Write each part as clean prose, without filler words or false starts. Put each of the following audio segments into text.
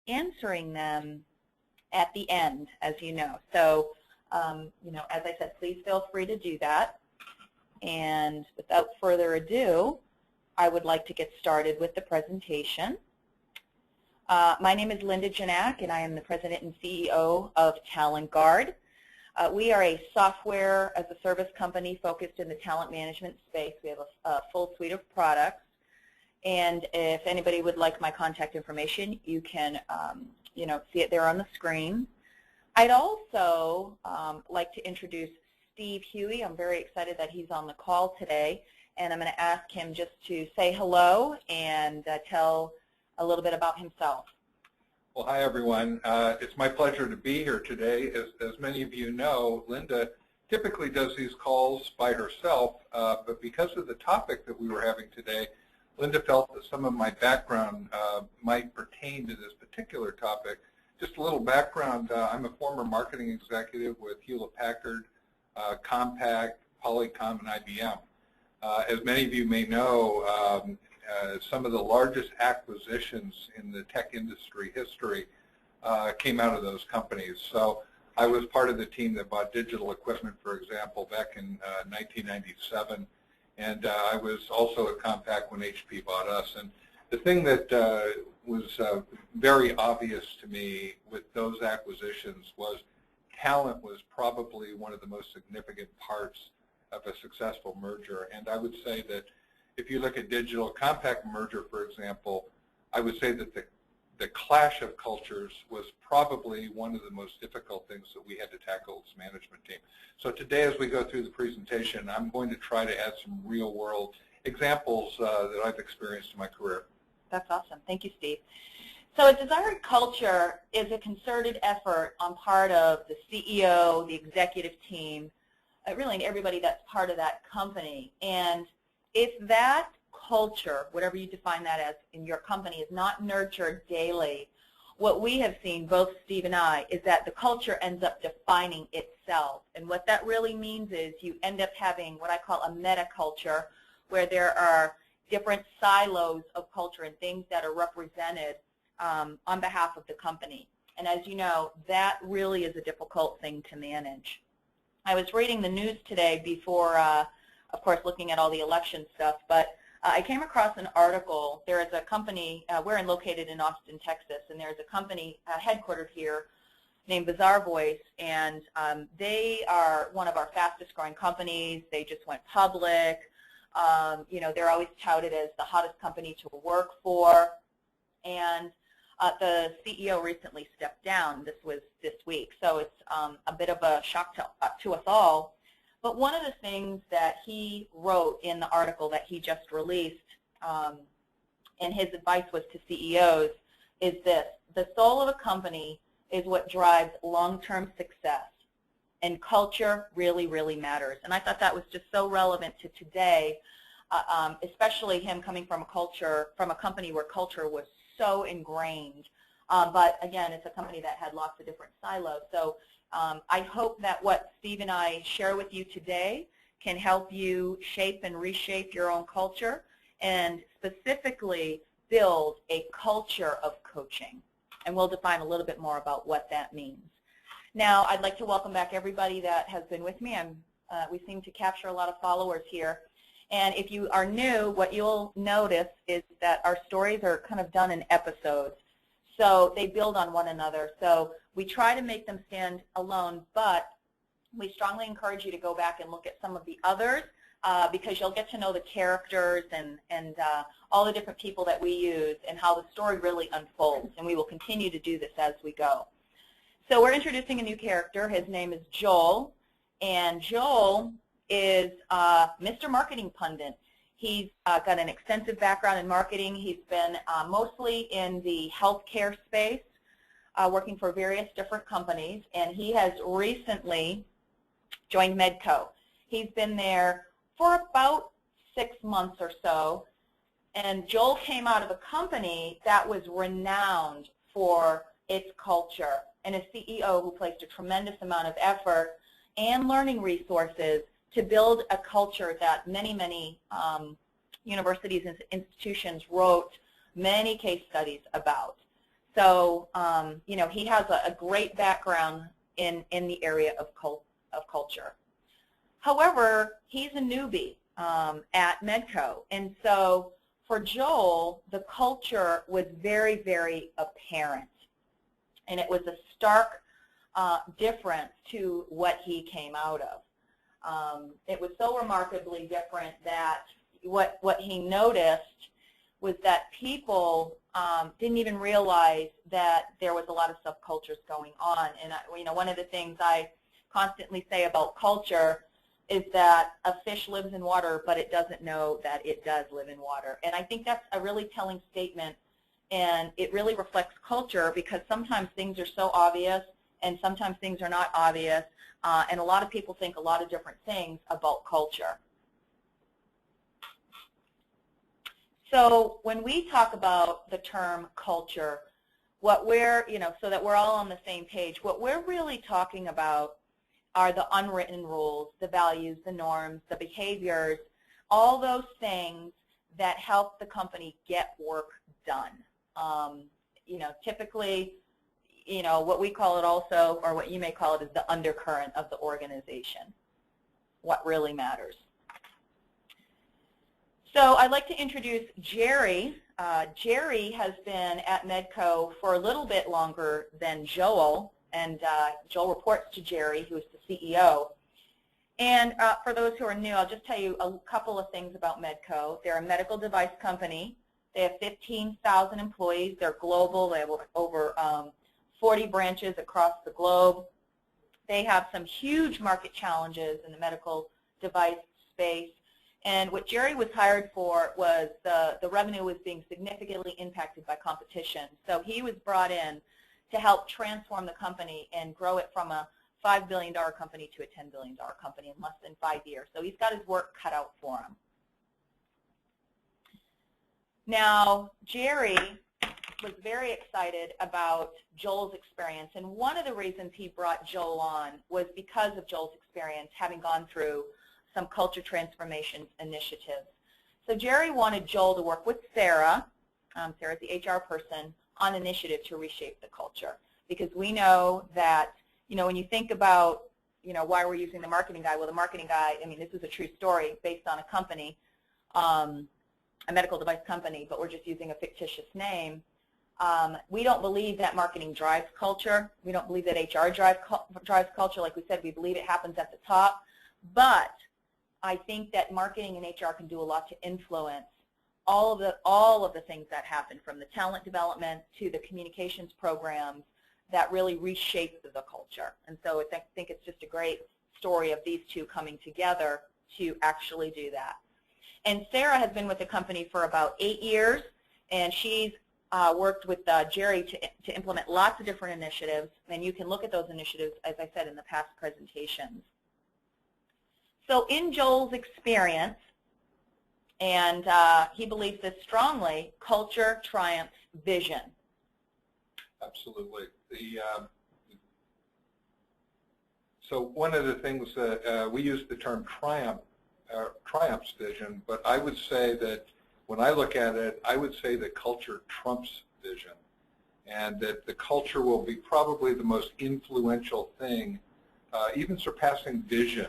answering them at the end, as you know. So, as I said, please feel free to do that. And without further ado, I would like to get started with the presentation. My name is Linda Ginac, and I am the President and CEO of TalentGuard. We are a software as a service company focused in the talent management space. We have a full suite of products. And if anybody would like my contact information, you can see it there on the screen. I'd also like to introduce Steve Huey. I'm very excited that he's on the call today, and I'm going to ask him just to say hello and tell a little bit about himself. Well, hi everyone. It's my pleasure to be here today. As many of you know, Linda typically does these calls by herself, but because of the topic that we were having today, Linda felt that some of my background might pertain to this particular topic. Just a little background, I'm a former marketing executive with Hewlett-Packard, Compaq, Polycom, and IBM. As many of you may know, some of the largest acquisitions in the tech industry history came out of those companies. So I was part of the team that bought digital equipment, for example, back in 1997. And I was also at Compaq when HP bought us. And the thing that was very obvious to me with those acquisitions was talent was probably one of the most significant parts of a successful merger. And I would say that if you look at digital Compaq merger, for example, I would say that the clash of cultures was probably one of the most difficult things that we had to tackle as a management team. So today, as we go through the presentation, I'm going to try to add some real-world examples that I've experienced in my career. That's awesome. Thank you, Steve. So a desired culture is a concerted effort on part of the CEO, the executive team, really everybody that's part of that company. And if that culture, whatever you define that as in your company, is not nurtured daily, what we have seen, both Steve and I, is that the culture ends up defining itself. And what that really means is you end up having what I call a meta culture, where there are different silos of culture and things that are represented on behalf of the company. And as you know, that really is a difficult thing to manage. I was reading the news today before, of course, looking at all the election stuff, but I came across an article. There is a company, we're located in Austin, Texas, and there's a company headquartered here named Bizarre Voice, and they are one of our fastest growing companies. They just went public. They're always touted as the hottest company to work for, and the CEO recently stepped down. This was this week, so it's a bit of a shock to us all. But one of the things that he wrote in the article that he just released, and his advice was to CEOs, is this: the soul of a company is what drives long-term success, and culture really, really matters. And I thought that was just so relevant to today, especially him coming from a company where culture was so ingrained. But again, it's a company that had lots of different silos. So I hope that what Steve and I share with you today can help you shape and reshape your own culture, and specifically build a culture of coaching. And we'll define a little bit more about what that means. Now, I'd like to welcome back everybody that has been with me. We seem to capture a lot of followers here. And if you are new, what you'll notice is that our stories are kind of done in episodes. So they build on one another. So we try to make them stand alone, but we strongly encourage you to go back and look at some of the others because you'll get to know the characters and all the different people that we use and how the story really unfolds. And we will continue to do this as we go. So we're introducing a new character. His name is Joel. And Joel is Mr. Marketing Pundit. He's got an extensive background in marketing. He's been mostly in the healthcare space, working for various different companies, and he has recently joined MedCo. He's been there for about 6 months or so, and Joel came out of a company that was renowned for its culture, and a CEO who placed a tremendous amount of effort and learning resources to build a culture that many, many universities and institutions wrote many case studies about. So, you know, he has a great background in the area of culture. However, he's a newbie at MedCo, and so for Joel, the culture was very, very apparent, and it was a stark difference to what he came out of. It was so remarkably different that what he noticed was that people didn't even realize that there was a lot of subcultures going on. And you know, one of the things I constantly say about culture is that a fish lives in water, but it doesn't know that it does live in water. And I think that's a really telling statement, and it really reflects culture, because sometimes things are so obvious and sometimes things are not obvious, and a lot of people think a lot of different things about culture. So when we talk about the term culture, what we're, you know, so that we're all on the same page, what we're really talking about are the unwritten rules, the values, the norms, the behaviors, all those things that help the company get work done. You know, typically, you know, what we call it also, or what you may call it, is the undercurrent of the organization, what really matters. So I'd like to introduce Jerry. Jerry has been at MedCo for a little bit longer than Joel, and Joel reports to Jerry, who is the CEO. And for those who are new, I'll just tell you a couple of things about MedCo. They're a medical device company. They have 15,000 employees. They're global. They have over 40 branches across the globe. They have some huge market challenges in the medical device space. And what Jerry was hired for was the revenue was being significantly impacted by competition. So he was brought in to help transform the company and grow it from a $5 billion company to a $10 billion company in less than 5 years. So he's got his work cut out for him. Now, Jerry was very excited about Joel's experience, and one of the reasons he brought Joel on was because of Joel's experience having gone through some culture transformation initiatives. So Jerry wanted Joel to work with Sarah, Sarah's the HR person, on an initiative to reshape the culture, because we know that, you know, when you think about, you know, why we're using the marketing guy, well, the marketing guy, I mean, this is a true story based on a company, a medical device company, but we're just using a fictitious name. We don't believe that marketing drives culture. We don't believe that HR drives culture. Like we said, we believe it happens at the top. But I think that marketing and HR can do a lot to influence all of the things that happen, from the talent development to the communications programs that really reshape the culture. And so I think it's just a great story of these two coming together to actually do that. And Sarah has been with the company for about 8 years, and she's worked with Jerry to implement lots of different initiatives, and you can look at those initiatives, as I said, in the past presentations. So in Joel's experience, and he believes this strongly, culture triumphs vision. Absolutely. So one of the things that we use the term triumphs vision, but I would say that when I look at it, I would say that culture trumps vision, and that the culture will be probably the most influential thing, even surpassing vision,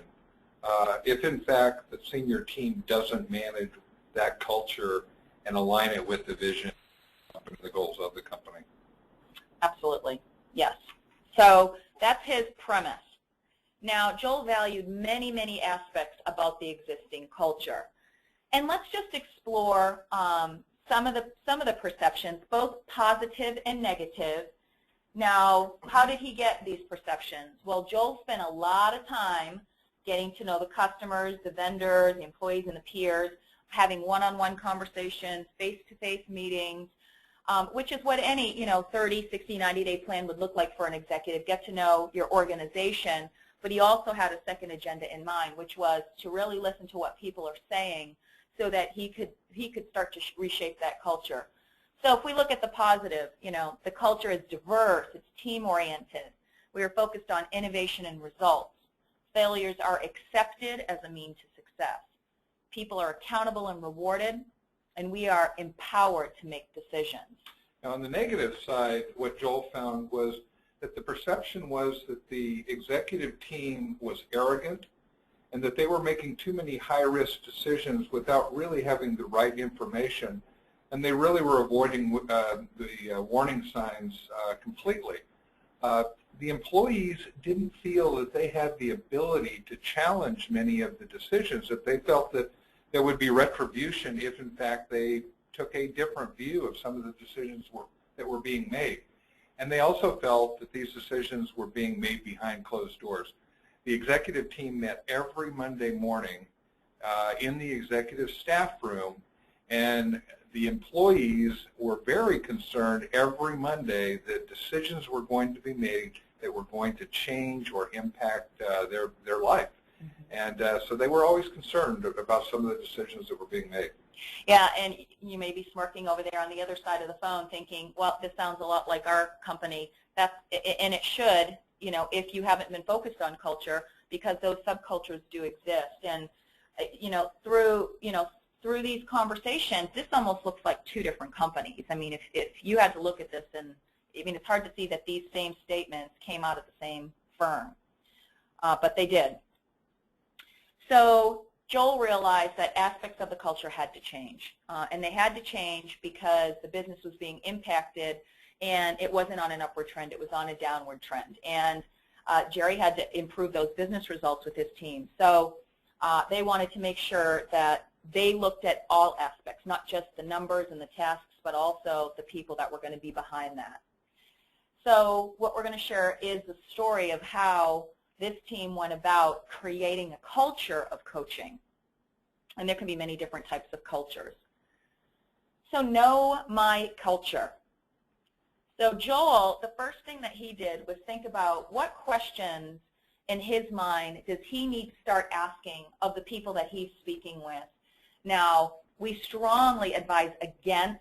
if in fact the senior team doesn't manage that culture and align it with the vision and the goals of the company. Absolutely, yes. So that's his premise. Now, Joel valued many, many aspects about the existing culture. And let's just explore some of the perceptions, both positive and negative. Now, how did he get these perceptions? Well, Joel spent a lot of time getting to know the customers, the vendors, the employees, and the peers, having one-on-one conversations, face-to-face meetings, which is what any 30, 60, 90-day plan would look like for an executive. Get to know your organization. But he also had a second agenda in mind, which was to really listen to what people are saying so that he could start to reshape that culture. So if we look at the positive, the culture is diverse, it's team-oriented. We are focused on innovation and results. Failures are accepted as a means to success. People are accountable and rewarded, and we are empowered to make decisions. Now, on the negative side, what Joel found was that the perception was that the executive team was arrogant and that they were making too many high-risk decisions without really having the right information, and they really were avoiding the warning signs completely. The employees didn't feel that they had the ability to challenge many of the decisions, that they felt that there would be retribution if, in fact, they took a different view of some of the decisions that were being made. And they also felt that these decisions were being made behind closed doors. The executive team met every Monday morning in the executive staff room, and the employees were very concerned every Monday that decisions were going to be made that were going to change or impact their life. And so they were always concerned about some of the decisions that were being made. Yeah, and you may be smirking over there on the other side of the phone thinking, well, this sounds a lot like our company. And it should, you know, if you haven't been focused on culture, because those subcultures do exist. And, through these conversations, this almost looks like two different companies. I mean, if you had to look at this, and I mean, it's hard to see that these same statements came out of the same firm, but they did. So Joel realized that aspects of the culture had to change, and they had to change because the business was being impacted, and it wasn't on an upward trend, it was on a downward trend. And Jerry had to improve those business results with his team. So they wanted to make sure that they looked at all aspects, not just the numbers and the tasks, but also the people that were going to be behind that. So what we're going to share is the story of how this team went about creating a culture of coaching. And there can be many different types of cultures. So know my culture. So Joel, the first thing that he did was think about what questions in his mind does he need to start asking of the people that he's speaking with. Now, we strongly advise against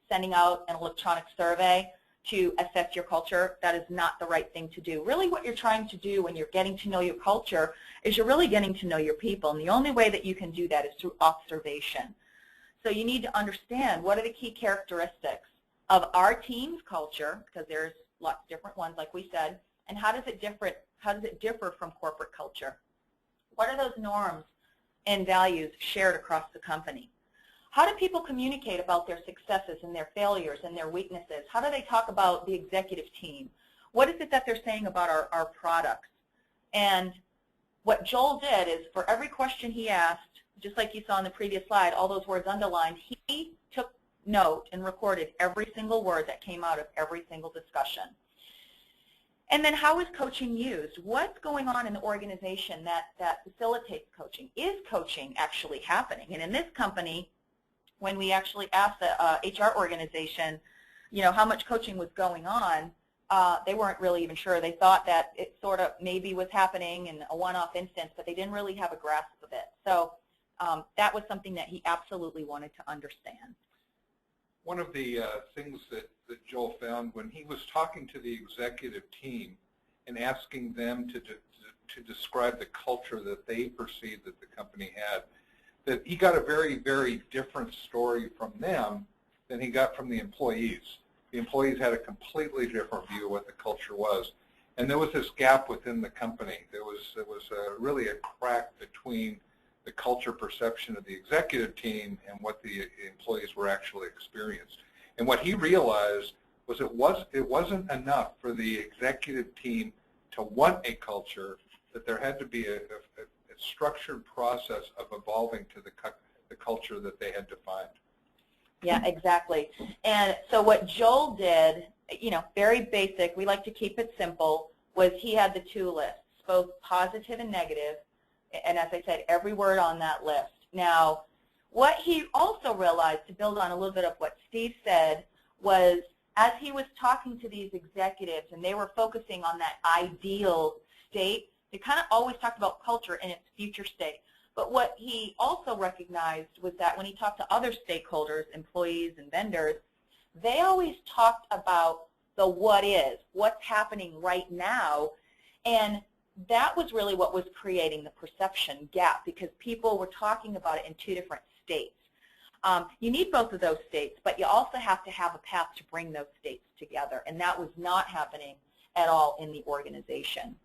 sending out an electronic survey to assess your culture. That is not the right thing to do. Really what you're trying to do when you're getting to know your culture is you're really getting to know your people. And the only way that you can do that is through observation. So you need to understand what are the key characteristics of our team's culture, because there's lots of different ones like we said, and how does it differ from corporate culture? What are those norms and values shared across the company? How do people communicate about their successes and their failures and their weaknesses? How do they talk about the executive team? What is it that they're saying about our products? And what Joel did is for every question he asked, just like you saw in the previous slide, all those words underlined, he took note and recorded every single word that came out of every single discussion. And then how is coaching used? What's going on in the organization that facilitates coaching? Is coaching actually happening? And in this company, when we actually asked the HR organization, how much coaching was going on, they weren't really even sure. They thought that it sort of maybe was happening in a one-off instance, but they didn't really have a grasp of it. So that was something that he absolutely wanted to understand. One of the things that Joel found when he was talking to the executive team and asking them to describe the culture that they perceived that the company had, that he got a very, very different story from them than he got from the employees. The employees had a completely different view of what the culture was. And there was this gap within the company. There was really a crack between the culture perception of the executive team and what the employees were actually experienced. And what he realized was it wasn't enough for the executive team to want a culture, that there had to be a structured process of evolving to the culture that they had defined. Yeah, exactly. And so what Joel did, very basic, we like to keep it simple, was he had the two lists, both positive and negative, and as I said, every word on that list. Now, what he also realized, to build on a little bit of what Steve said, was as he was talking to these executives and they were focusing on that ideal state, they kind of always talked about culture in its future state. But what he also recognized was that when he talked to other stakeholders, employees and vendors, they always talked about the what is, what's happening right now, and that was really what was creating the perception gap, because people were talking about it in two different states. You need both of those states, but you also have to have a path to bring those states together, and that was not happening at all in the organization.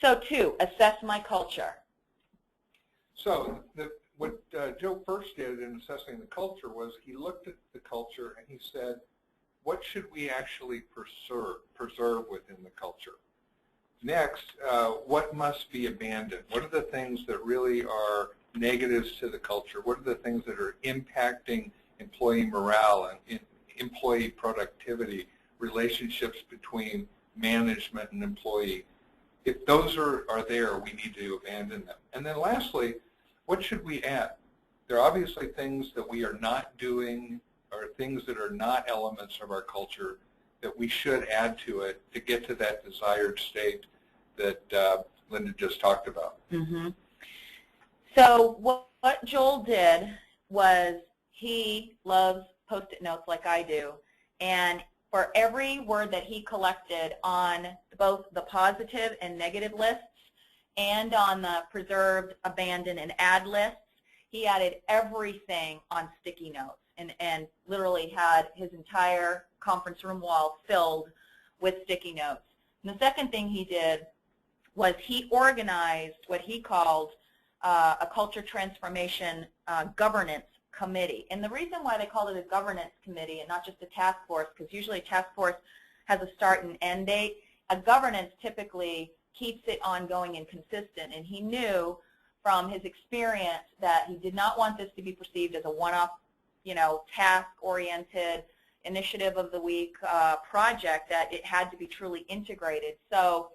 So 2, assess my culture. So what Joe first did in assessing the culture was he looked at the culture and he said, what should we actually preserve within the culture? Next, what must be abandoned? What are the things that really are negatives to the culture? What are the things that are impacting employee morale and employee productivity, relationships between management and employee? If those are there, we need to abandon them. And then lastly, what should we add? There are obviously things that we are not doing or things that are not elements of our culture that we should add to it to get to that desired state that Linda just talked about. Mm-hmm. So what Joel did was he loves Post-it notes like I do, and for every word that he collected on both the positive and negative lists and on the preserved, abandoned, and add lists, he added everything on sticky notes and literally had his entire conference room wall filled with sticky notes. And the second thing he did was he organized what he called a culture transformation governance committee. And the reason why they called it a governance committee and not just a task force, because usually a task force has a start and end date, a governance typically keeps it ongoing and consistent. And he knew from his experience that he did not want this to be perceived as a one-off, task-oriented initiative of the week project, that it had to be truly integrated. So,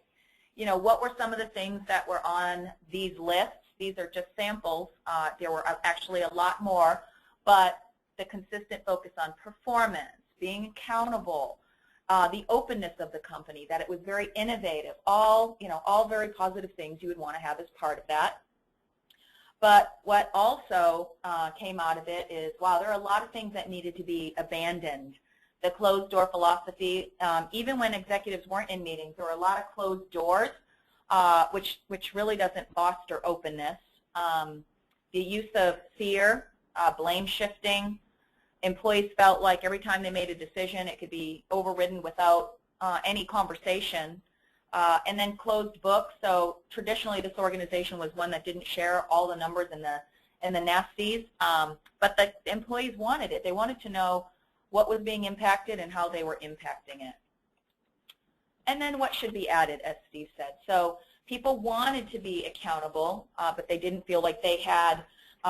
what were some of the things that were on these lists? These are just samples. There were actually a lot more, but the consistent focus on performance, being accountable, the openness of the company, that it was very innovative, all very positive things you would want to have as part of that. But what also came out of it is, wow, there are a lot of things that needed to be abandoned. The closed-door philosophy, even when executives weren't in meetings, there were a lot of closed doors, which really doesn't foster openness. The use of fear, blame shifting. Employees felt like every time they made a decision, it could be overridden without any conversation. And then closed books. So traditionally, this organization was one that didn't share all the numbers and the nasties, but the employees wanted it. They wanted to know what was being impacted and how they were impacting it. And then what should be added, as Steve said. So people wanted to be accountable, but they didn't feel like they had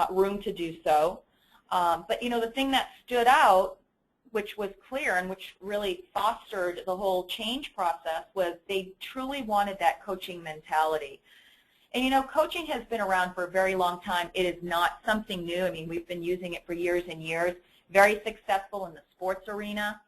room to do so. But the thing that stood out, which was clear and which really fostered the whole change process, was they truly wanted that coaching mentality. And coaching has been around for a very long time. It is not something new. I mean, we've been using it for years and years. Very successful in the sports arena,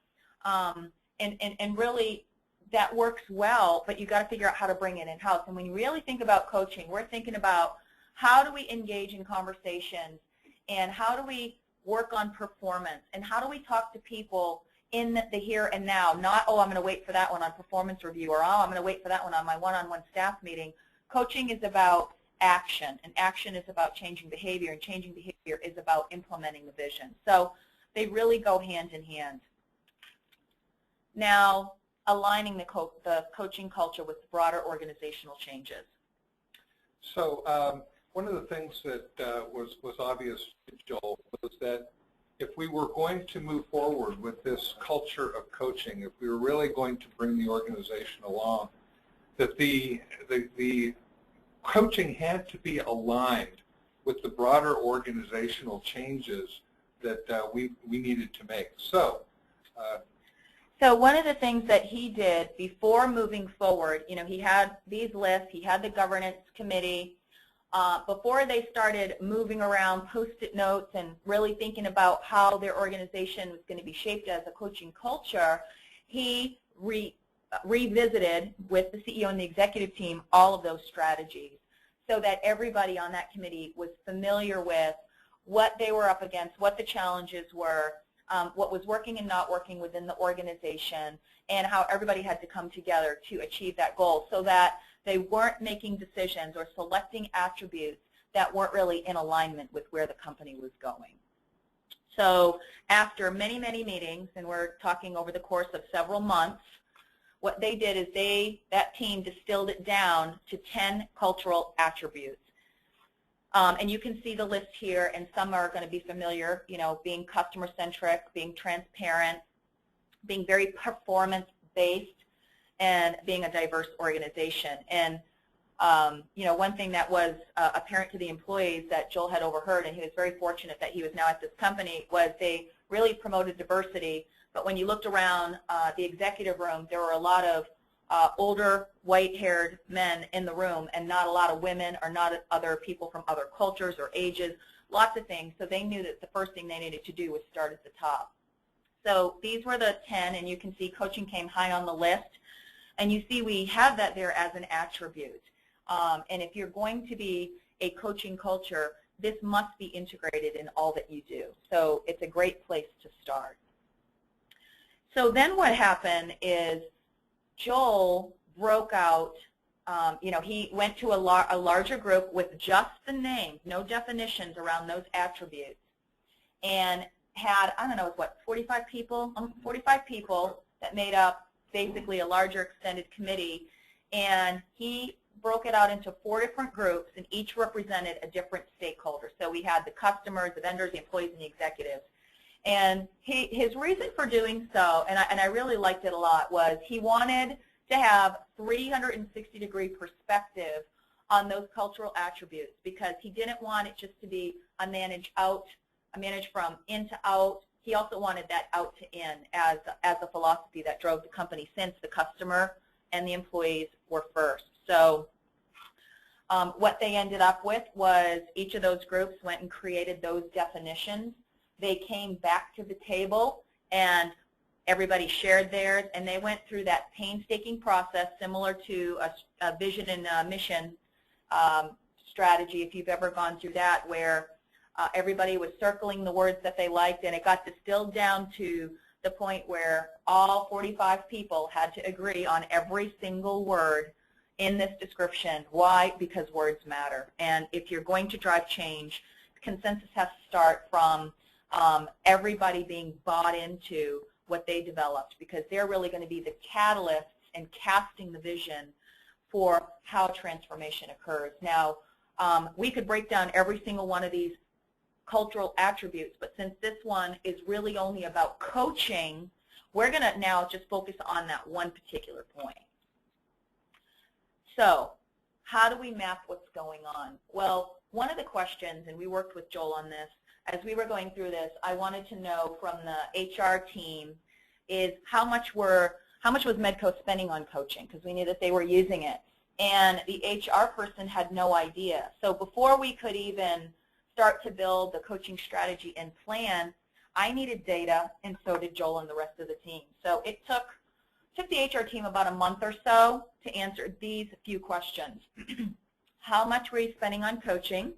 and really that works well, but you've got to figure out how to bring it in-house. And when you really think about coaching, we're thinking about how do we engage in conversations, and how do we work on performance, and how do we talk to people in the here and now, not, oh, I'm going to wait for that one on performance review, or, oh, I'm going to wait for that one on my one-on-one staff meeting. Coaching is about action, and action is about changing behavior, and changing behavior is about implementing the vision. So they really go hand in hand. Now, aligning the coaching culture with broader organizational changes. So one of the things that was obvious to Joel was that if we were going to move forward with this culture of coaching, if we were really going to bring the organization along, that the coaching had to be aligned with the broader organizational changes that we needed to make. So one of the things that he did before moving forward, he had these lists, he had the governance committee. Before they started moving around Post-it notes and really thinking about how their organization was going to be shaped as a coaching culture, he revisited with the CEO and the executive team all of those strategies so that everybody on that committee was familiar with what they were up against, what the challenges were, what was working and not working within the organization, and how everybody had to come together to achieve that goal, so that they weren't making decisions or selecting attributes that weren't really in alignment with where the company was going. So after many, many meetings, and we're talking over the course of several months, what they did is that team distilled it down to 10 cultural attributes. And you can see the list here, and some are going to be familiar, you know, being customer-centric, being transparent, being very performance-based, and being a diverse organization. And, you know, one thing that was apparent to the employees that Joel had overheard, and he was very fortunate that he was now at this company, was they really promoted diversity. But when you looked around the executive room, there were a lot of older, white-haired men in the room, and not a lot of women or not other people from other cultures or ages, lots of things. So they knew that the first thing they needed to do was start at the top. So these were the 10, and you can see coaching came high on the list. And you see we have that there as an attribute. And if you're going to be a coaching culture, this must be integrated in all that you do. So it's a great place to start. So then what happened is Joel broke out, you know, he went to a larger group with just the names, no definitions around those attributes, and had, I don't know, what, 45 people? 45 people that made up basically a larger extended committee, and he broke it out into 4 different groups, and each represented a different stakeholder. So we had the customers, the vendors, the employees, and the executives. And his reason for doing so, and I really liked it a lot, was he wanted to have 360-degree perspective on those cultural attributes, because he didn't want it just to be a manage from in to out. He also wanted that out to in as a philosophy that drove the company, since the customer and the employees were first. So what they ended up with was each of those groups went and created those definitions. They came back to the table, and everybody shared theirs, and they went through that painstaking process similar to a vision and mission strategy, if you've ever gone through that, where everybody was circling the words that they liked, and it got distilled down to the point where all 45 people had to agree on every single word in this description. Why? Because words matter. And if you're going to drive change, consensus has to start from everybody being bought into what they developed, because they're really going to be the catalysts and casting the vision for how transformation occurs. Now, we could break down every single one of these cultural attributes, but since this one is really only about coaching, we're going to now just focus on that one particular point. So how do we map what's going on? Well, one of the questions, and we worked with Joel on this, as we were going through this, I wanted to know from the HR team is how much was MedCo spending on coaching, because we knew that they were using it. And the HR person had no idea. So before we could even start to build the coaching strategy and plan, I needed data, and so did Joel and the rest of the team. So it took the HR team about a month or so to answer these few questions. How much were you spending on coaching?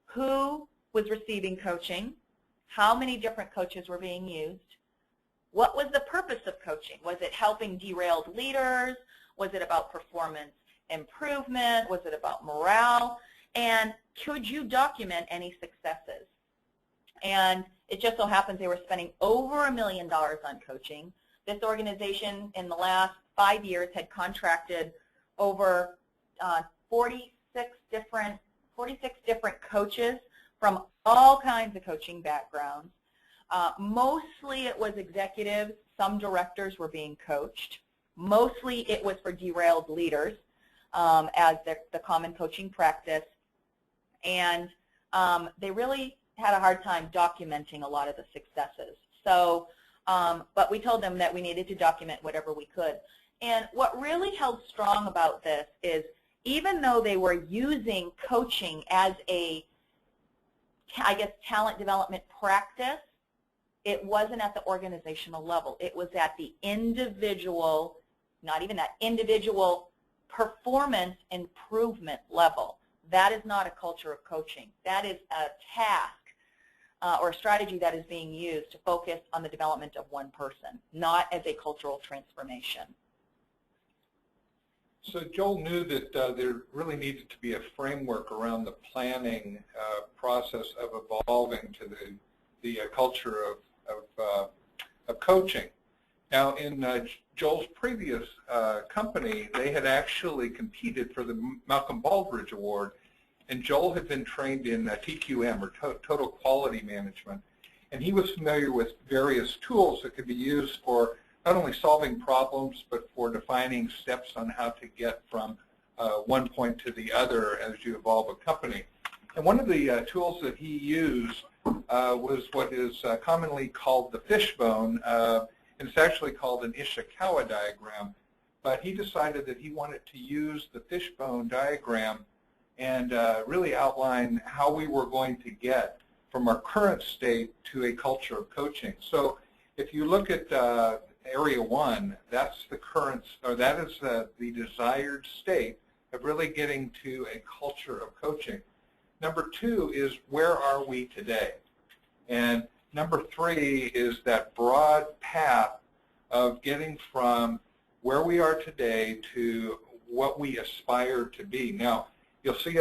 Who was receiving coaching? How many different coaches were being used? What was the purpose of coaching? Was it helping derailed leaders? Was it about performance improvement? Was it about morale? And could you document any successes? And it just so happens they were spending over $1 million on coaching. This organization in the last 5 years had contracted over 46 different coaches from all kinds of coaching backgrounds. Mostly it was executives. Some directors were being coached. Mostly it was for derailed leaders as the common coaching practice. And they really had a hard time documenting a lot of the successes. So, but we told them that we needed to document whatever we could. And what really held strong about this is, even though they were using coaching as a, I guess, talent development practice, it wasn't at the organizational level. It was at the individual, not even that, individual performance improvement level. That is not a culture of coaching. That is a task or a strategy that is being used to focus on the development of one person, not as a cultural transformation. So Joel knew that there really needed to be a framework around the planning process of evolving to the culture of coaching. Now, in Joel's previous company, they had actually competed for the Malcolm Baldrige Award, and Joel had been trained in TQM, or Total Quality Management, and he was familiar with various tools that could be used for not only solving problems, but for defining steps on how to get from one point to the other as you evolve a company. And one of the tools that he used was what is commonly called the fishbone, and it's actually called an Ishikawa diagram. But he decided that he wanted to use the fishbone diagram and really outline how we were going to get from our current state to a culture of coaching. So if you look at Area 1, that's the current, or that is the desired state of really getting to a culture of coaching. Number 2 is, where are we today? And number 3 is that broad path of getting from where we are today to what we aspire to be. Now, you'll see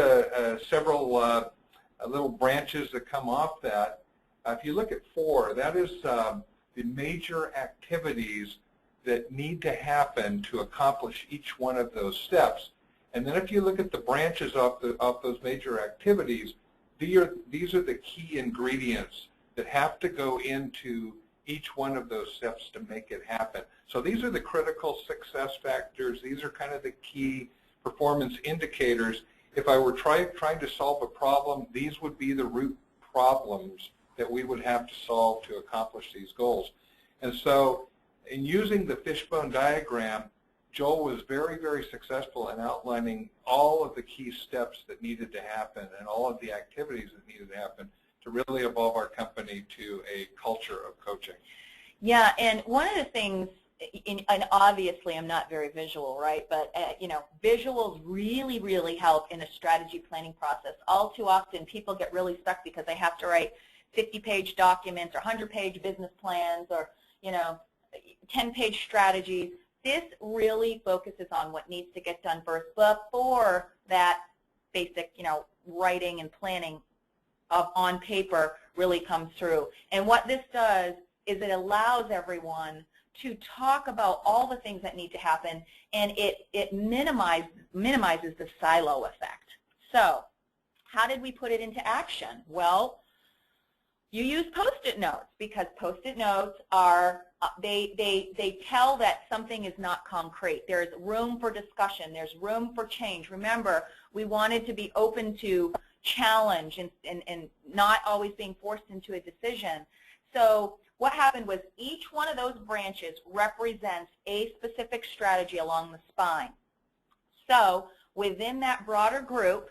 several little branches that come off that. If you look at 4, that is the major activities that need to happen to accomplish each one of those steps. And then if you look at the branches off those major activities, these are the key ingredients that have to go into each one of those steps to make it happen. So these are the critical success factors. These are kind of the key performance indicators. If I were trying to solve a problem, these would be the root problems that we would have to solve to accomplish these goals. And so in using the fishbone diagram, Joel was very, very successful in outlining all of the key steps that needed to happen and all of the activities that needed to happen to really evolve our company to a culture of coaching. Yeah, and one of the things, and obviously I'm not very visual, right, but you know, visuals really, really help in a strategy planning process. All too often people get really stuck because they have to write 50-page documents or 100-page business plans or, you know, 10-page strategies. This really focuses on what needs to get done first before that basic, you know, writing and planning on paper really comes through. And what this does is it allows everyone to talk about all the things that need to happen, and it minimizes the silo effect. So how did we put it into action? Well, you use Post-it notes, because Post-it notes are, they tell that something is not concrete. There's room for discussion. There's room for change. Remember, we wanted to be open to challenge and not always being forced into a decision. So what happened was each one of those branches represents a specific strategy along the spine. So within that broader group,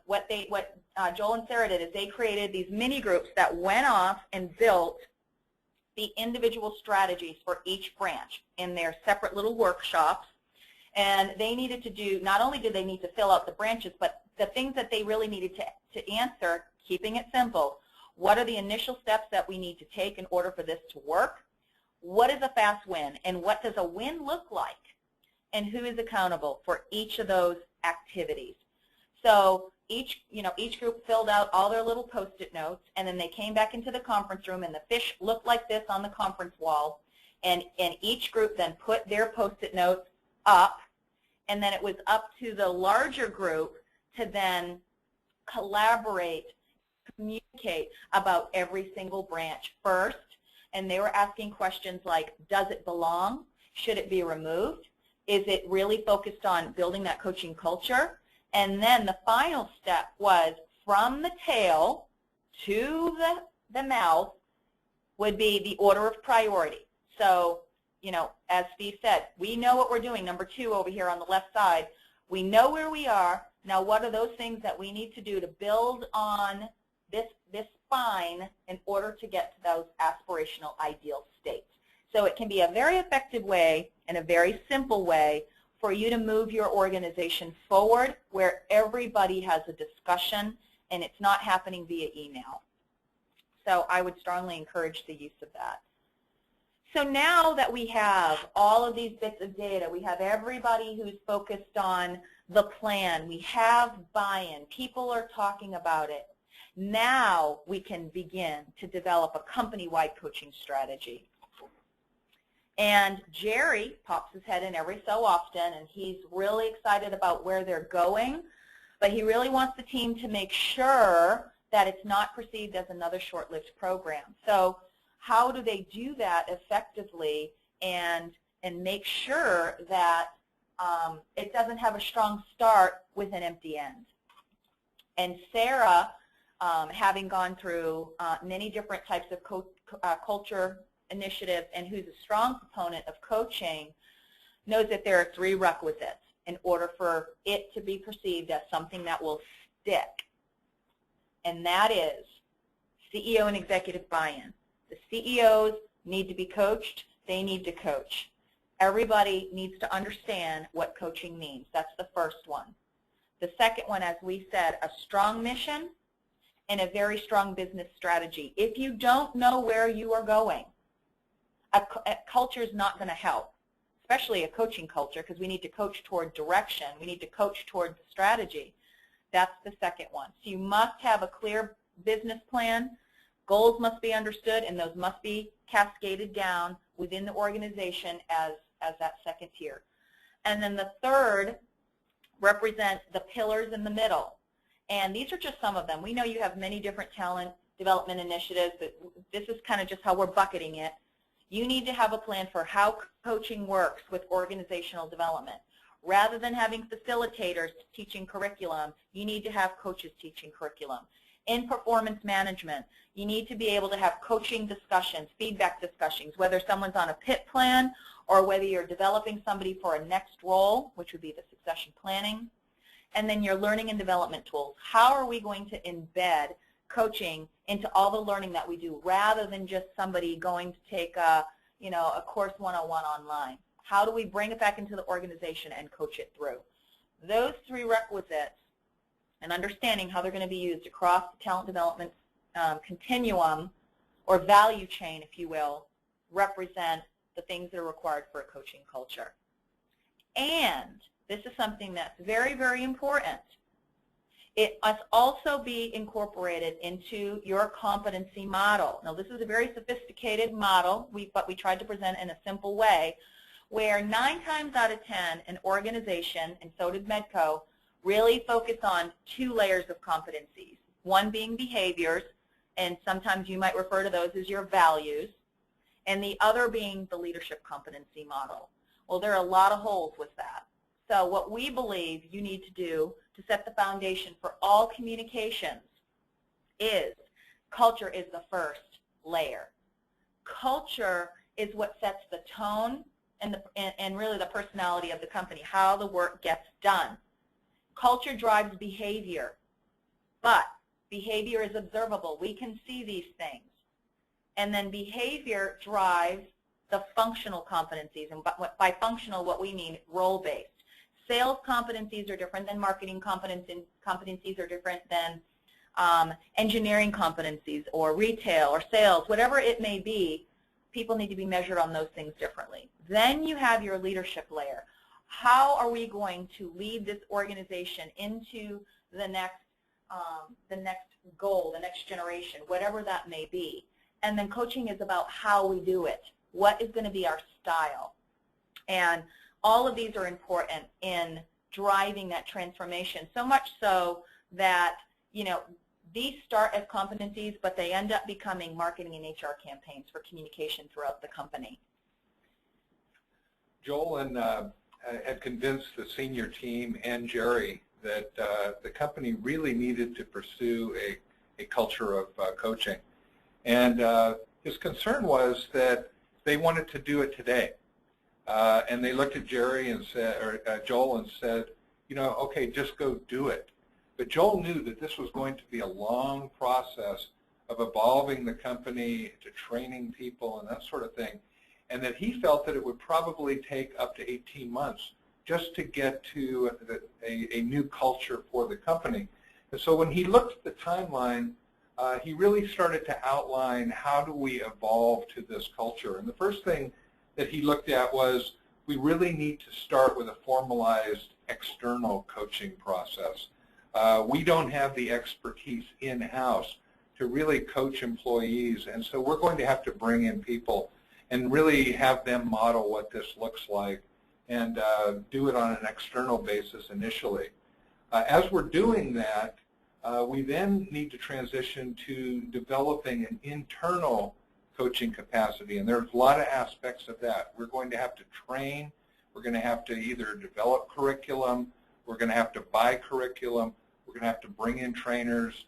what Joel and Sarah did is they created these mini groups that went off and built the individual strategies for each branch in their separate little workshops. And they needed to do, not only did they need to fill out the branches, but the things that they really needed to answer, keeping it simple. What are the initial steps that we need to take in order for this to work? What is a fast win? And what does a win look like? And who is accountable for each of those activities? So each group filled out all their little Post-it notes, and then they came back into the conference room, and the fish looked like this on the conference wall. And each group then put their Post-it notes up, and then it was up to the larger group to then collaborate, communicate about every single branch first. And they were asking questions like, does it belong? Should it be removed? Is it really focused on building that coaching culture? And then the final step was, from the tail to the mouth would be the order of priority. So, you know, as Steve said, we know what we're doing. Number 2 over here on the left side, we know where we are. Now, what are those things that we need to do to build on this spine in order to get to those aspirational ideal states? So it can be a very effective way and a very simple way for you to move your organization forward, where everybody has a discussion and it's not happening via email. So I would strongly encourage the use of that. So now that we have all of these bits of data, we have everybody who's focused on the plan, we have buy-in, people are talking about it. Now we can begin to develop a company-wide coaching strategy. And Jerry pops his head in every so often, and he's really excited about where they're going, but he really wants the team to make sure that it's not perceived as another short-lived program. So how do they do that effectively and make sure that it doesn't have a strong start with an empty end? And Sarah, having gone through many different types of culture initiatives and who's a strong proponent of coaching, knows that there are 3 requisites in order for it to be perceived as something that will stick. And that is CEO and executive buy-in. The CEOs need to be coached. They need to coach. Everybody needs to understand what coaching means. That's the first one. The second one, as we said, a strong mission and a very strong business strategy. If you don't know where you are going, a culture is not going to help, especially a coaching culture, because we need to coach toward direction. We need to coach toward strategy. That's the second one. So you must have a clear business plan. Goals must be understood, and those must be cascaded down within the organization as that second tier. And then the third represents the pillars in the middle. And these are just some of them. We know you have many different talent development initiatives, but this is kind of just how we're bucketing it. You need to have a plan for how coaching works with organizational development. Rather than having facilitators teaching curriculum, you need to have coaches teaching curriculum. In performance management, you need to be able to have coaching discussions, feedback discussions, whether someone's on a PIT plan or whether you're developing somebody for a next role, which would be the succession planning. And then your learning and development tools. How are we going to embed coaching into all the learning that we do, rather than just somebody going to take a course 101 online? How do we bring it back into the organization and coach it through? Those 3 requisites, and understanding how they're going to be used across the talent development continuum, or value chain, if you will, represent the things that are required for a coaching culture. And this is something that's very, very important. It must also be incorporated into your competency model. Now, this is a very sophisticated model, but we tried to present it in a simple way, where 9 times out of 10, an organization, and so did MedCo, really focus on 2 layers of competencies. One being behaviors, and sometimes you might refer to those as your values, and the other being the leadership competency model. Well, there are a lot of holes with that. So what we believe you need to do to set the foundation for all communications is culture is the first layer. Culture is what sets the tone and really the personality of the company, how the work gets done. Culture drives behavior, but behavior is observable. We can see these things. And then behavior drives the functional competencies, and by functional what we mean role-based. Sales competencies are different than marketing competencies are different than engineering competencies or retail or sales, whatever it may be. People need to be measured on those things differently. Then you have your leadership layer. How are we going to lead this organization into the next goal, the next generation, whatever that may be? And then coaching is about how we do it. What is going to be our style? And all of these are important in driving that transformation, so much so that, these start as competencies, but they end up becoming marketing and HR campaigns for communication throughout the company. Joel had convinced the senior team and Jerry that the company really needed to pursue a culture of coaching. And his concern was that they wanted to do it today. And they looked at Jerry and said, or Joel and said, okay, just go do it. But Joel knew that this was going to be a long process of evolving the company, to training people and that sort of thing, and that he felt that it would probably take up to 18 months just to get to a new culture for the company. And so when he looked at the timeline he really started to outline how do we evolve to this culture. And the first thing that he looked at was we really need to start with a formalized external coaching process. We don't have the expertise in-house to really coach employees, and so we're going to have to bring in people and really have them model what this looks like and do it on an external basis initially. As we're doing that, we then need to transition to developing an internal coaching capacity, and there's a lot of aspects of that. We're going to have to train. We're going to have to either develop curriculum. We're going to have to buy curriculum. We're going to have to bring in trainers.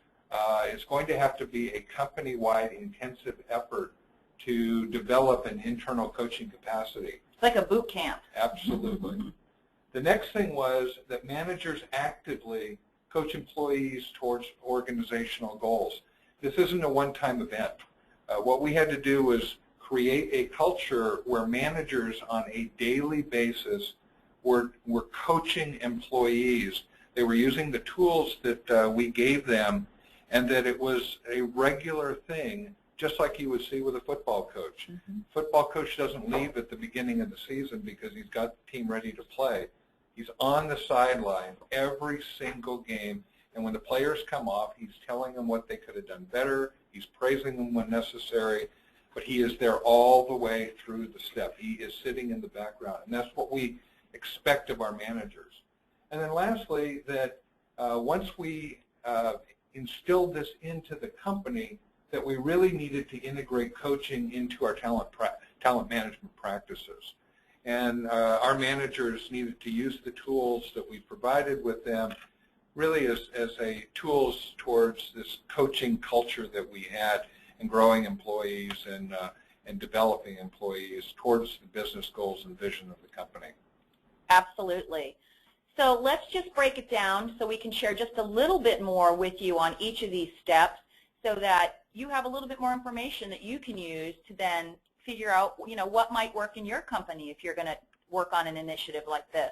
It's going to have to be a company-wide intensive effort to develop an internal coaching capacity. It's like a boot camp. Absolutely. The next thing was that managers actively coach employees towards organizational goals. This isn't a one-time event. What we had to do was create a culture where managers on a daily basis were coaching employees. They were using the tools that we gave them, and that it was a regular thing, just like you would see with a football coach. Football coach doesn't leave at the beginning of the season because he's got the team ready to play. He's on the sideline every single game, and when the players come off, he's telling them what they could have done better. He's praising them when necessary, but he is there all the way through the step. He is sitting in the background, and that's what we expect of our managers. And then lastly, that once we instilled this into the company, that we really needed to integrate coaching into our talent management practices. And our managers needed to use the tools that we provided with them really as a tools towards this coaching culture that we had in growing employees and developing employees towards the business goals and vision of the company. Absolutely. So let's just break it down so we can share just a little bit more with you on each of these steps so that you have a little bit more information that you can use to then figure out, what might work in your company if you're going to work on an initiative like this.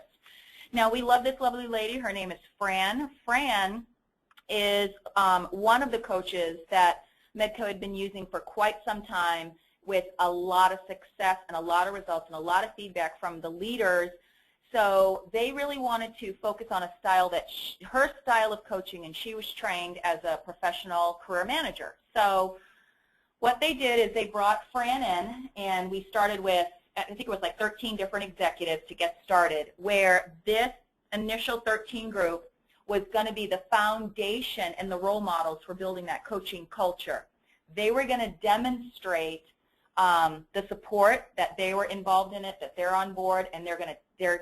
Now, we love this lovely lady. Her name is Fran. Fran is one of the coaches that MedCo had been using for quite some time with a lot of success and a lot of results and a lot of feedback from the leaders. So they really wanted to focus on a style that her style of coaching, and she was trained as a professional career manager. So what they did is they brought Fran in, and we started with, I think it was like 13 different executives to get started, where this initial 13 group was going to be the foundation and the role models for building that coaching culture. They were going to demonstrate the support that they were involved in it, that they're on board, and they're going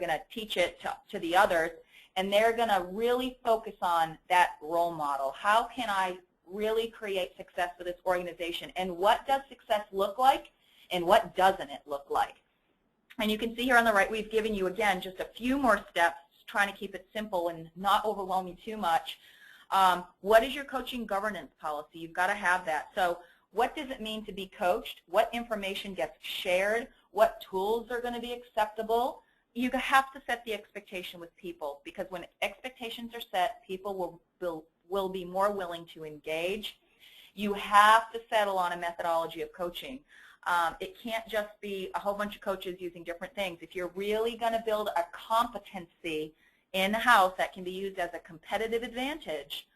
to teach it to the others, and they're going to really focus on that role model. How can I really create success for this organization, and what does success look like, and what doesn't it look like? And you can see here on the right, we've given you, again, just a few more steps, trying to keep it simple and not overwhelm you too much. What is your coaching governance policy? You've got to have that. So what does it mean to be coached? What information gets shared? What tools are going to be acceptable? You have to set the expectation with people, because when expectations are set, people will be more willing to engage. You have to settle on a methodology of coaching. It can't just be a whole bunch of coaches using different things. If you're really going to build a competency in-house that can be used as a competitive advantage,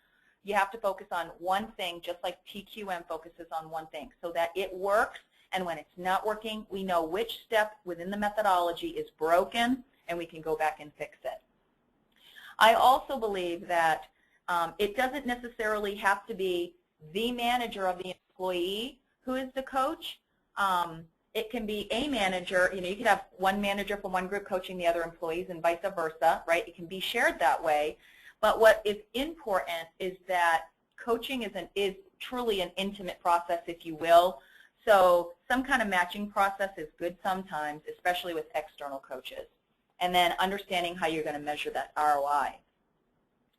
you have to focus on one thing, just like TQM focuses on one thing, so that it works, and when it's not working, we know which step within the methodology is broken, and we can go back and fix it. I also believe that it doesn't necessarily have to be the manager of the employee who is the coach. It can be a manager. You could have one manager from one group coaching the other employees and vice versa, right? It can be shared that way. But what is important is that coaching is truly an intimate process, if you will. So some kind of matching process is good sometimes, especially with external coaches. And then understanding how you're going to measure that ROI.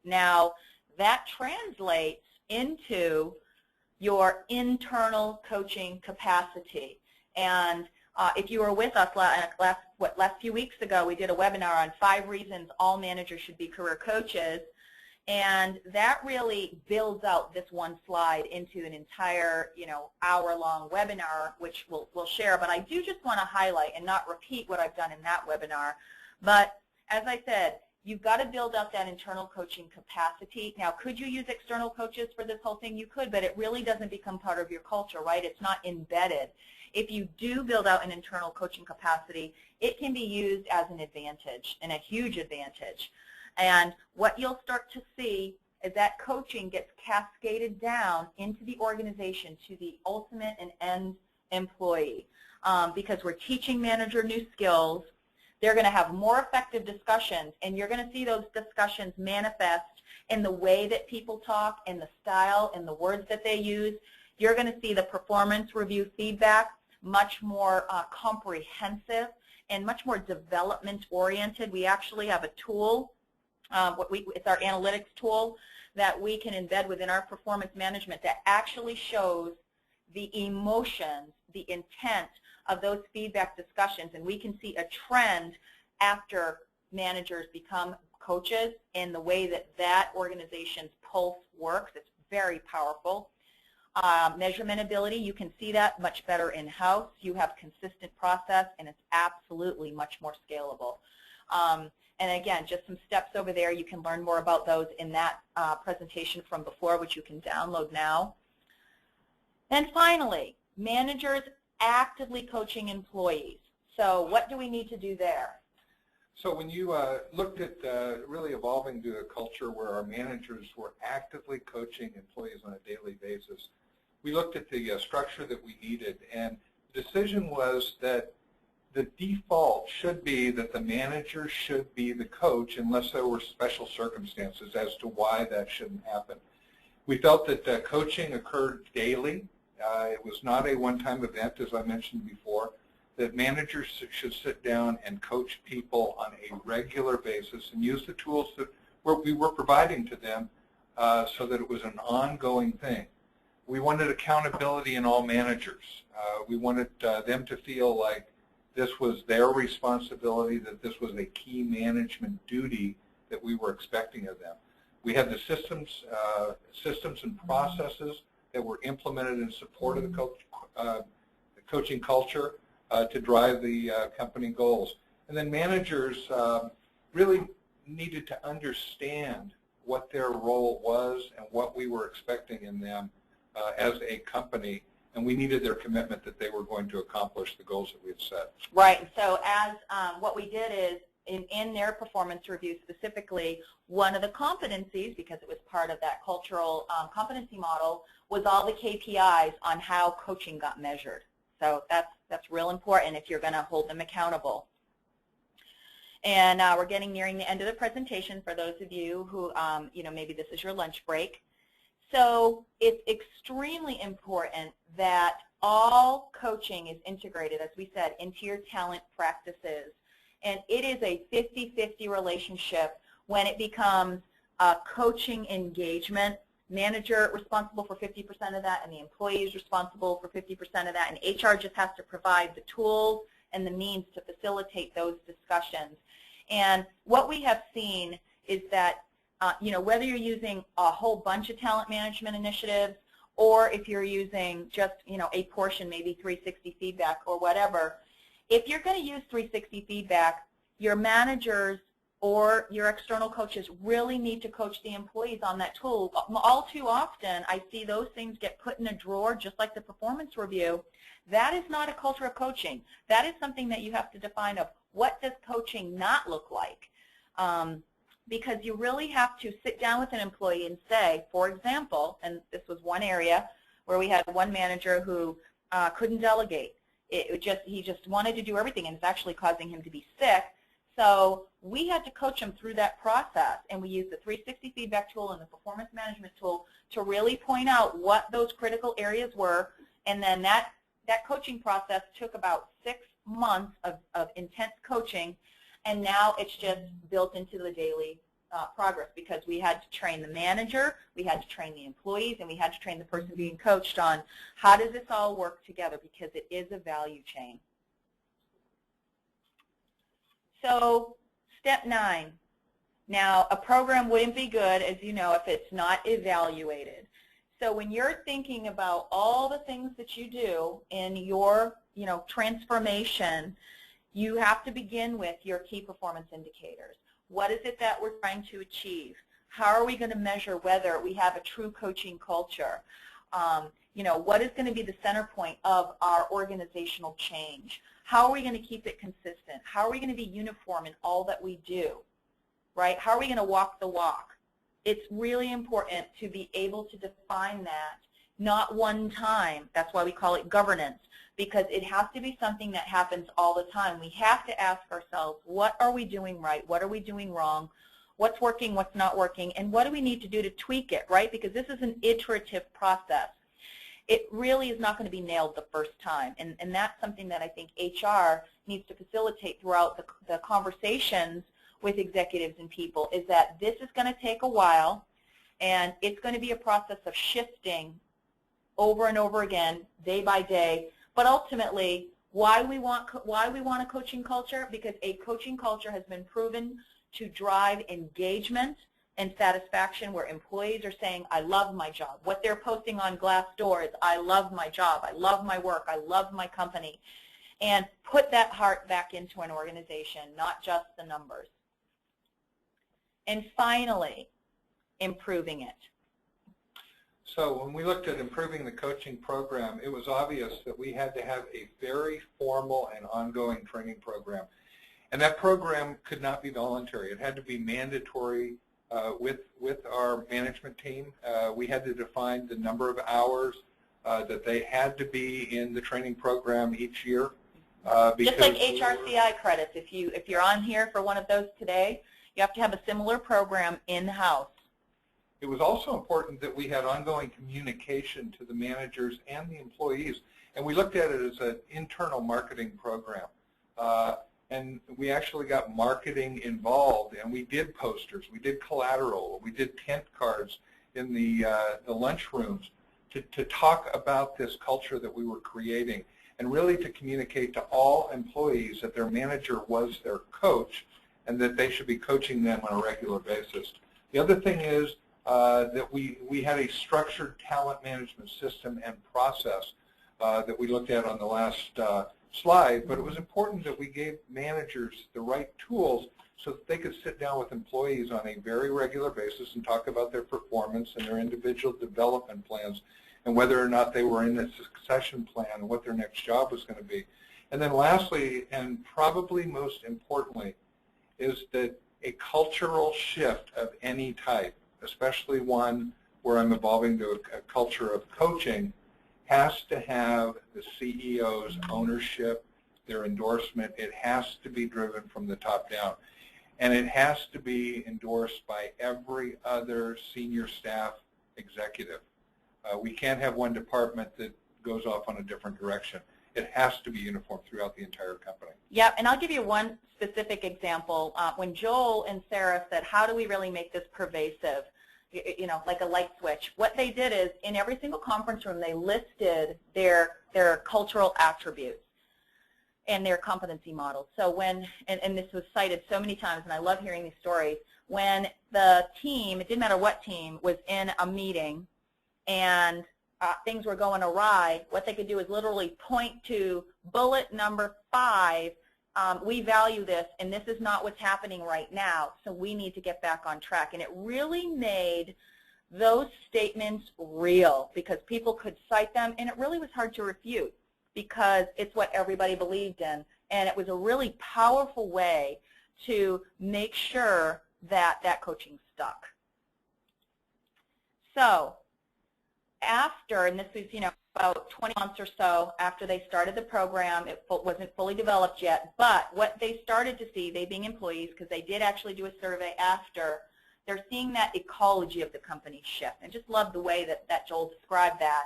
Now, that translates into your internal coaching capacity. And if you were with us last few weeks ago, we did a webinar on 5 reasons all managers should be career coaches. And that really builds out this one slide into an entire, hour-long webinar, which we'll share. But I do just want to highlight and not repeat what I've done in that webinar. But as I said, you've got to build out that internal coaching capacity. Now, could you use external coaches for this whole thing? You could, but it really doesn't become part of your culture, right? It's not embedded. If you do build out an internal coaching capacity, it can be used as an advantage, and a huge advantage. And what you'll start to see is that coaching gets cascaded down into the organization to the ultimate and end employee. Because we're teaching manager new skills, they're going to have more effective discussions, and you're going to see those discussions manifest in the way that people talk, in the style, in the words that they use. You're going to see the performance review feedback much more comprehensive and much more development-oriented. We actually have a tool. It's our analytics tool that we can embed within our performance management that actually shows the emotions, the intent of those feedback discussions, and we can see a trend after managers become coaches in the way that that organization's pulse works. It's very powerful. Measurement ability, you can see that much better in-house. You have consistent process, and it's absolutely much more scalable. And again, just some steps over there. You can learn more about those in that presentation from before, which you can download now. And finally, managers actively coaching employees. So what do we need to do there? So when you looked at really evolving to a culture where our managers were actively coaching employees on a daily basis, we looked at the structure that we needed, and the decision was that the default should be that the manager should be the coach unless there were special circumstances as to why that shouldn't happen. We felt that coaching occurred daily. It was not a one-time event, as I mentioned before, that managers should sit down and coach people on a regular basis and use the tools that we were providing to them so that it was an ongoing thing. We wanted accountability in all managers. We wanted them to feel like this was their responsibility, that this was a key management duty that we were expecting of them. We had the systems and processes that were implemented in support of the coaching culture to drive the company goals. And then managers really needed to understand what their role was and what we were expecting in them as a company, and we needed their commitment that they were going to accomplish the goals that we had set. Right. So as what we did is, in their performance review specifically, one of the competencies, because it was part of that cultural competency model, was all the KPIs on how coaching got measured. So that's real important if you're going to hold them accountable. And we're nearing the end of the presentation for those of you who, maybe this is your lunch break. So it's extremely important that all coaching is integrated, as we said, into your talent practices. And it is a 50-50 relationship when it becomes a coaching engagement. Manager responsible for 50% of that, and the employee is responsible for 50% of that, and HR just has to provide the tools and the means to facilitate those discussions. And what we have seen is that whether you're using a whole bunch of talent management initiatives, or if you're using just a portion, maybe 360 feedback or whatever, if you're going to use 360 feedback, your managers or your external coaches really need to coach the employees on that tool. All too often, I see those things get put in a drawer, just like the performance review. That is not a culture of coaching. That is something that you have to define of what does coaching not look like. Because you really have to sit down with an employee and say, for example, and this was one area where we had one manager who couldn't delegate. He just wanted to do everything, and it's actually causing him to be sick. So we had to coach him through that process, and we used the 360 feedback tool and the performance management tool to really point out what those critical areas were, and then that coaching process took about 6 months of intense coaching, and now it's just built into the daily progress, because we had to train the manager, we had to train the employees, and we had to train the person being coached on how does this all work together, because it is a value chain. So step 9, Now, a program wouldn't be good, as you know, if it's not evaluated. So when you're thinking about all the things that you do in your, transformation, you have to begin with your key performance indicators. What is it that we're trying to achieve? How are we going to measure whether we have a true coaching culture? What is going to be the center point of our organizational change? How are we going to keep it consistent? How are we going to be uniform in all that we do? Right? How are we going to walk the walk? It's really important to be able to define that, not one time. That's why we call it governance, because it has to be something that happens all the time. We have to ask ourselves, what are we doing right? What are we doing wrong? What's working, what's not working, and what do we need to do to tweak it, right? Because this is an iterative process. It really is not going to be nailed the first time, and that's something that I think HR needs to facilitate throughout the conversations with executives and people, is that this is going to take a while, and it's going to be a process of shifting over and over again, day by day. But ultimately, why we want a coaching culture? Because a coaching culture has been proven to drive engagement and satisfaction, where employees are saying, I love my job. What they're posting on Glassdoor is, I love my job, I love my work, I love my company. And put that heart back into an organization, not just the numbers. And finally, improving it. So when we looked at improving the coaching program, it was obvious that we had to have a very formal and ongoing training program. And that program could not be voluntary. It had to be mandatory with our management team. We had to define the number of hours that they had to be in the training program each year. Just like HRCI credits, if you're on here for one of those today, you have to have a similar program in-house. It was also important that we had ongoing communication to the managers and the employees, and we looked at it as an internal marketing program. And we actually got marketing involved, and we did posters, we did collateral, we did tent cards in the lunchrooms to talk about this culture that we were creating, and really to communicate to all employees that their manager was their coach and that they should be coaching them on a regular basis. The other thing is that we had a structured talent management system and process that we looked at on the last slide, but it was important that we gave managers the right tools so that they could sit down with employees on a very regular basis and talk about their performance and their individual development plans and whether or not they were in a succession plan and what their next job was going to be. And then lastly, and probably most importantly, is that a cultural shift of any type, especially one where I'm evolving to a culture of coaching, has to have the CEO's ownership, their endorsement. It has to be driven from the top down. And it has to be endorsed by every other senior staff executive. We can't have one department that goes off on a different direction. It has to be uniform throughout the entire company. Yeah, and I'll give you one specific example. When Joel and Sarah said, how do we really make this pervasive? Like a light switch. What they did is, in every single conference room, they listed their cultural attributes and their competency models. So when, and this was cited so many times, and I love hearing these stories, when the team, it didn't matter what team, was in a meeting and things were going awry, what they could do is literally point to bullet number 5, we value this, and this is not what's happening right now, so we need to get back on track. And it really made those statements real because people could cite them, and it really was hard to refute because it's what everybody believed in. And it was a really powerful way to make sure that that coaching stuck. So after, and this was, about 20 months or so after they started the program, it wasn't fully developed yet, but what they started to see, they being employees, because they did actually do a survey after, they're seeing that ecology of the company shift. And just love the way that Joel described that.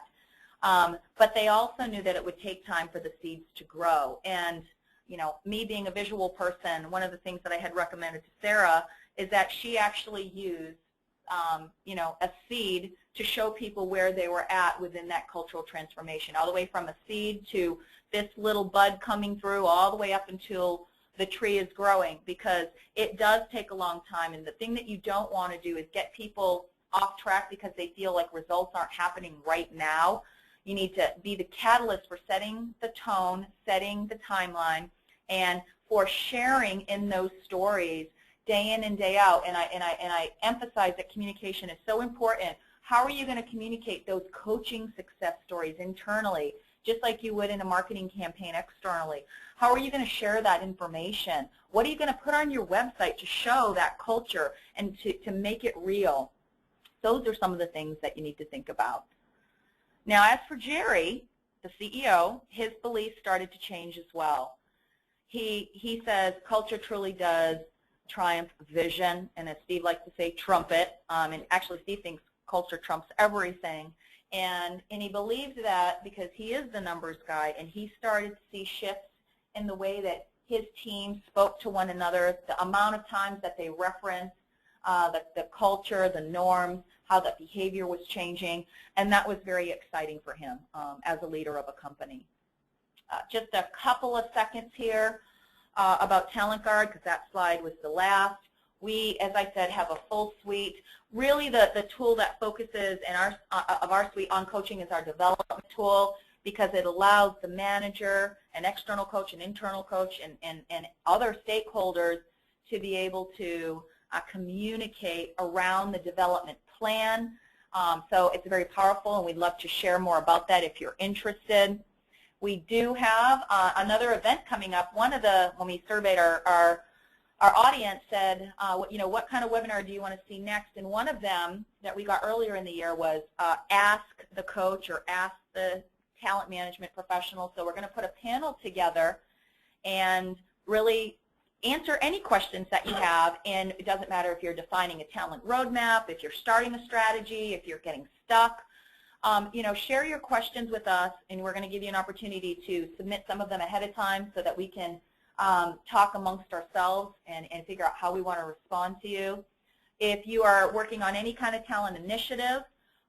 But they also knew that it would take time for the seeds to grow. And, me being a visual person, one of the things that I had recommended to Sarah is that she actually used a seed to show people where they were at within that cultural transformation, all the way from a seed to this little bud coming through, all the way up until the tree is growing, because it does take a long time. And the thing that you don't want to do is get people off track because they feel like results aren't happening right now. You need to be the catalyst for setting the tone, setting the timeline, and for sharing in those stories day in and day out. And I emphasize that communication is so important. How are you going to communicate those coaching success stories internally, just like you would in a marketing campaign externally? How are you going to share that information? What are you going to put on your website to show that culture and to make it real? Those are some of the things that you need to think about. Now, as for Jerry, the CEO, his beliefs started to change as well. He says culture truly does triumph vision, and as Steve likes to say, trumpet. And actually, Steve thinks culture trumps everything. And he believes that because he is the numbers guy, and he started to see shifts in the way that his team spoke to one another, the amount of times that they referenced the culture, the norms, how that behavior was changing, and that was very exciting for him as a leader of a company. Just a couple of seconds here about TalentGuard, because that slide was the last. We, as I said, have a full suite. Really, the tool that focuses in our suite on coaching is our development tool, because it allows the manager, an external coach, an internal coach, and other stakeholders to be able to communicate around the development plan. So it's very powerful, and we'd love to share more about that if you're interested. We do have another event coming up. When we surveyed our audience, said, what kind of webinar do you want to see next? And one of them that we got earlier in the year was ask the coach or ask the talent management professional. So we're going to put a panel together and really answer any questions that you have. And it doesn't matter if you're defining a talent roadmap, if you're starting a strategy, if you're getting stuck. Share your questions with us, and we're going to give you an opportunity to submit some of them ahead of time so that we can talk amongst ourselves and figure out how we want to respond to you. If you are working on any kind of talent initiative,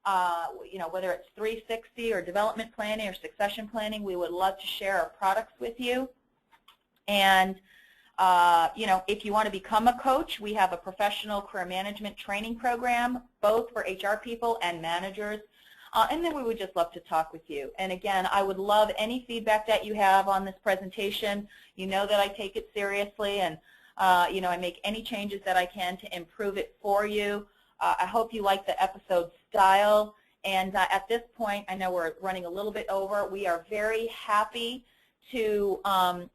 whether it's 360 or development planning or succession planning, we would love to share our products with you. And if you want to become a coach, we have a professional career management training program, both for HR people and managers. And then we would just love to talk with you. And again, I would love any feedback that you have on this presentation. You know that I take it seriously, and I make any changes that I can to improve it for you. I hope you like the episode style. And at this point, I know we're running a little bit over. We are very happy to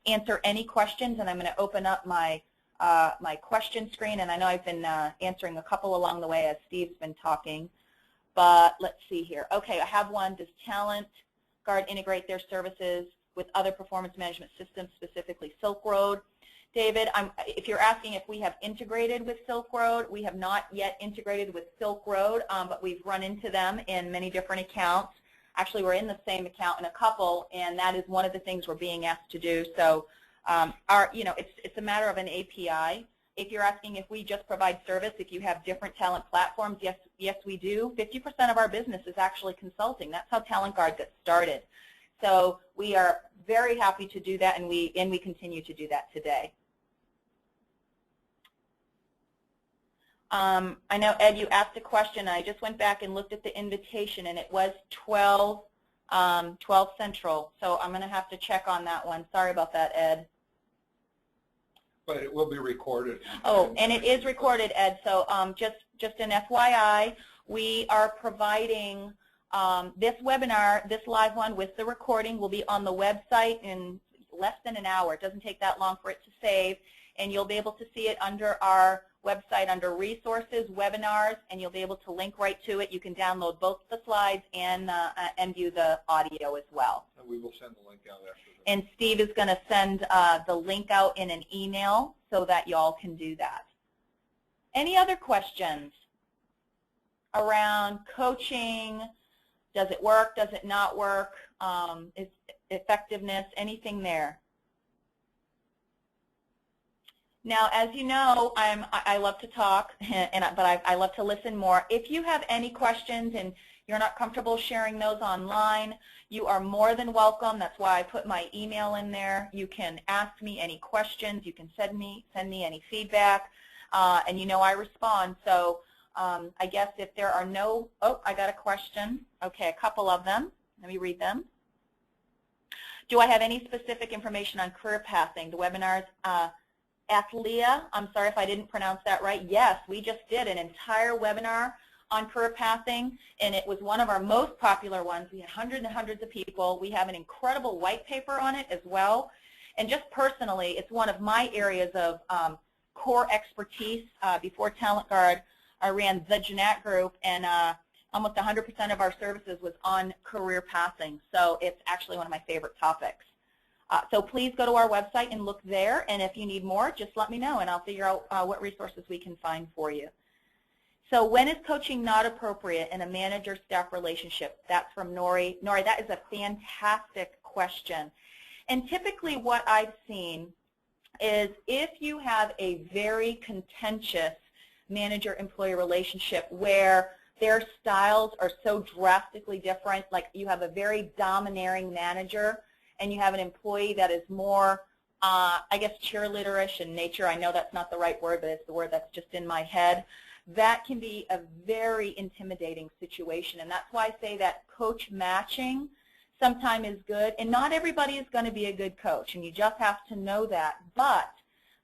answer any questions, and I'm going to open up my my question screen. And I know I've been answering a couple along the way as Steve's been talking. But let's see here. Okay, I have one. Does TalentGuard integrate their services with other performance management systems, specifically Silk Road? David, if you're asking if we have integrated with Silk Road, we have not yet integrated with Silk Road, but we've run into them in many different accounts. Actually, we're in the same account in a couple, and that is one of the things we're being asked to do. So, it's a matter of an API. If you're asking if we just provide service, if you have different talent platforms, yes, we do. 50% of our business is actually consulting. That's how TalentGuard got started. So we are very happy to do that, and we continue to do that today. I know, Ed, you asked a question. I just went back and looked at the invitation, and it was 12 Central. So I'm going to have to check on that one. Sorry about that, Ed. But it will be recorded. Oh, and it is recorded, Ed. So just an FYI, we are providing this webinar, this live one with the recording will be on the website in less than an hour. It doesn't take that long for it to save, and you'll be able to see it under our website under resources, webinars, and you'll be able to link right to it. You can download both the slides and view the audio as well. And we will send the link out after this. And Steve is going to send the link out in an email so that y'all can do that. Any other questions around coaching? Does it work? Does it not work? Is effectiveness? Anything there? Now, as you know, I love to talk, but I love to listen more. If you have any questions and you're not comfortable sharing those online, you are more than welcome. That's why I put my email in there. You can ask me any questions. You can send me any feedback, and you know I respond. So I guess if there are no, oh, I got a question. Okay, a couple of them. Let me read them. Do I have any specific information on career pathing? The webinars, Athlia, I'm sorry if I didn't pronounce that right. Yes, we just did an entire webinar on career pathing, and it was one of our most popular ones. We had hundreds and hundreds of people. We have an incredible white paper on it as well. And just personally, it's one of my areas of core expertise. Before TalentGuard, I ran the Ginac group, and almost 100% of our services was on career pathing. So it's actually one of my favorite topics. So please go to our website and look there, and if you need more, just let me know, and I'll figure out what resources we can find for you. So when is coaching not appropriate in a manager-staff relationship? That's from Nori. Nori, that is a fantastic question. And typically what I've seen is if you have a very contentious manager-employee relationship where their styles are so drastically different, like you have a very domineering manager and you have an employee that is more, I guess, cheerleaderish in nature. I know that's not the right word, but it's the word that's just in my head. That can be a very intimidating situation, and that's why I say that coach matching sometimes is good, and not everybody is going to be a good coach, and you just have to know that. But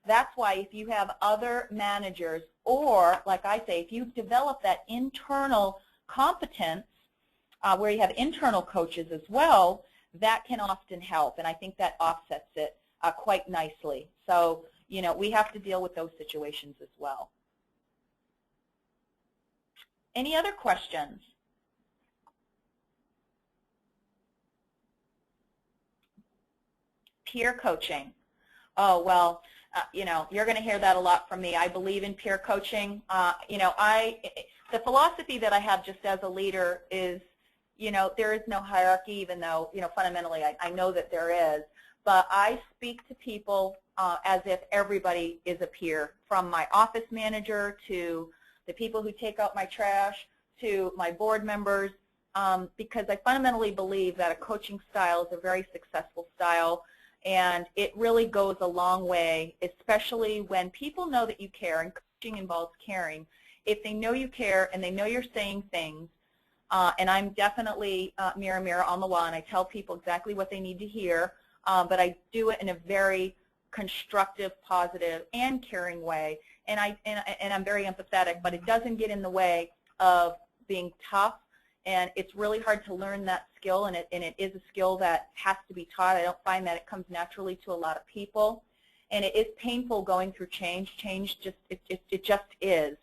that's why if you have other managers, or like I say, if you develop that internal competence where you have internal coaches as well, that can often help, and I think that offsets it quite nicely. So, you know, we have to deal with those situations as well. Any other questions? Peer coaching. Oh, well, you know, you're going to hear that a lot from me. I believe in peer coaching. You know, the philosophy that I have just as a leader is, you know, there is no hierarchy, even though, you know, fundamentally I know that there is. But I speak to people as if everybody is a peer, from my office manager to the people who take out my trash to my board members, because I fundamentally believe that a coaching style is a very successful style, and it really goes a long way, especially when people know that you care, and coaching involves caring. If they know you care and they know you're saying things, and I'm definitely mirror, mirror on the wall, and I tell people exactly what they need to hear, but I do it in a very constructive, positive, and caring way. And I'm very empathetic, but it doesn't get in the way of being tough. And it's really hard to learn that skill, and it is a skill that has to be taught. I don't find that it comes naturally to a lot of people, and it is painful going through change. Change just it just is.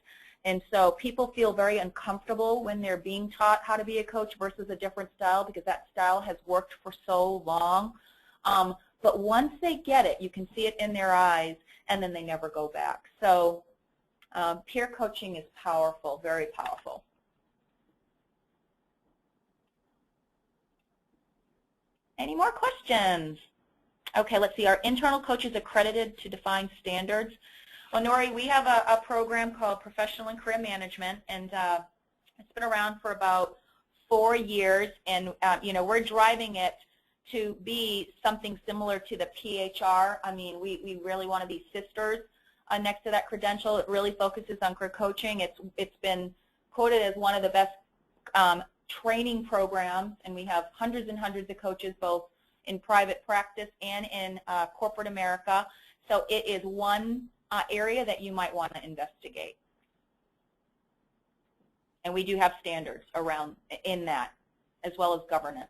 And so people feel very uncomfortable when they're being taught how to be a coach versus a different style, because that style has worked for so long. But once they get it, you can see it in their eyes, and then they never go back. So peer coaching is powerful, very powerful. Any more questions? Okay, let's see. Are internal coaches accredited to define standards? Well, Nori, we have a program called Professional and Career Management, and it's been around for about 4 years, and you know, we're driving it to be something similar to the PHR. I mean, we really want to be sisters next to that credential. It really focuses on career coaching. It's been quoted as one of the best training programs, and we have hundreds and hundreds of coaches both in private practice and in corporate America. So it is one area that you might want to investigate. And we do have standards around in that, as well as governance.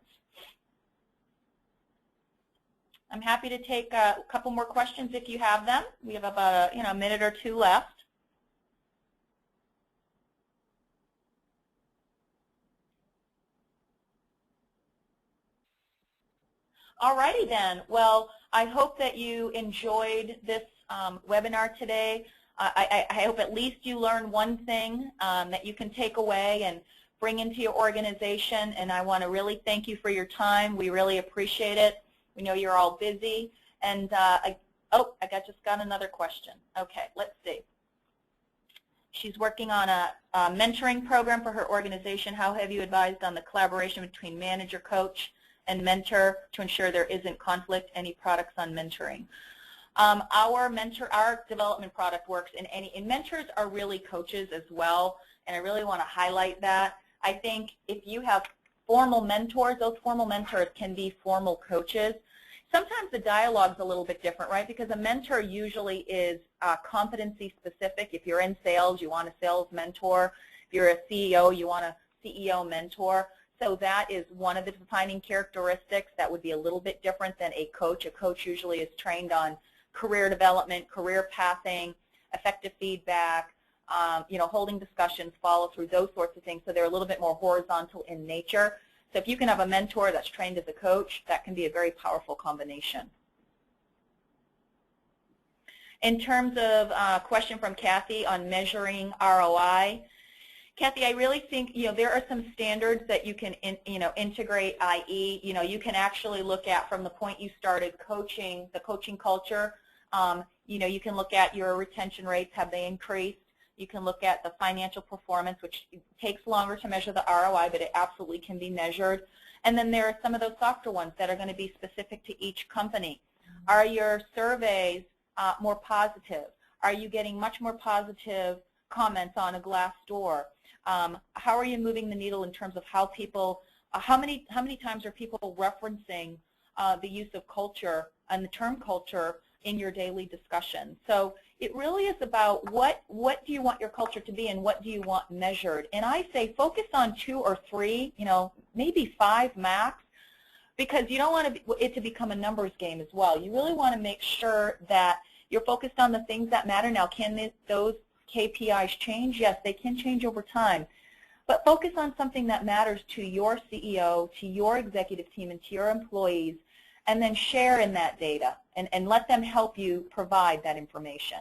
I'm happy to take a couple more questions if you have them. We have about a minute or two left. Alrighty then. Well, I hope that you enjoyed this webinar today. I hope at least you learned one thing that you can take away and bring into your organization, and I want to really thank you for your time. We really appreciate it. We know you're all busy, and I just got another question. Okay, let's see. She's working on a mentoring program for her organization. How have you advised on the collaboration between manager, coach, and mentor to ensure there isn't conflict? Any products on mentoring? Our development product works in mentors are really coaches as well, and I really want to highlight that. I think if you have formal mentors, those formal mentors can be formal coaches. Sometimes the dialogue's a little bit different, right? Because a mentor usually is competency specific. If you're in sales, you want a sales mentor. If you're a CEO, you want a CEO mentor. So that is one of the defining characteristics that would be a little bit different than a coach. A coach usually is trained on career development, career pathing, effective feedback, holding discussions, follow through, those sorts of things. So they're a little bit more horizontal in nature. So if you can have a mentor that's trained as a coach, that can be a very powerful combination. In terms of a question from Kathy on measuring ROI, Kathy, I really think there are some standards that you can integrate, i.e. you can actually look at from the point you started coaching, the coaching culture. You can look at your retention rates, have they increased? You can look at the financial performance, which takes longer to measure the ROI, but it absolutely can be measured. And then there are some of those softer ones that are going to be specific to each company. Are your surveys more positive? Are you getting much more positive comments on a Glassdoor? How are you moving the needle in terms of how people, how many times are people referencing the use of culture and the term culture in your daily discussion? So it really is about what do you want your culture to be and what do you want measured. And I say focus on 2 or 3, maybe 5 max, because you don't want it to become a numbers game as well. You really want to make sure that you're focused on the things that matter. Now, can those KPIs change? Yes, they can change over time. But focus on something that matters to your CEO, to your executive team, and to your employees, and then share in that data and let them help you provide that information.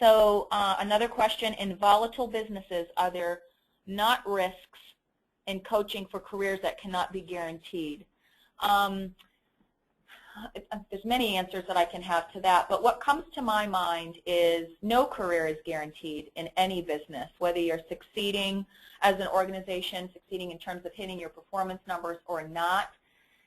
So another question, in volatile businesses, are there not risks in coaching for careers that cannot be guaranteed? There's many answers that I can have to that, but what comes to my mind is no career is guaranteed in any business, whether you're succeeding as an organization, succeeding in terms of hitting your performance numbers or not.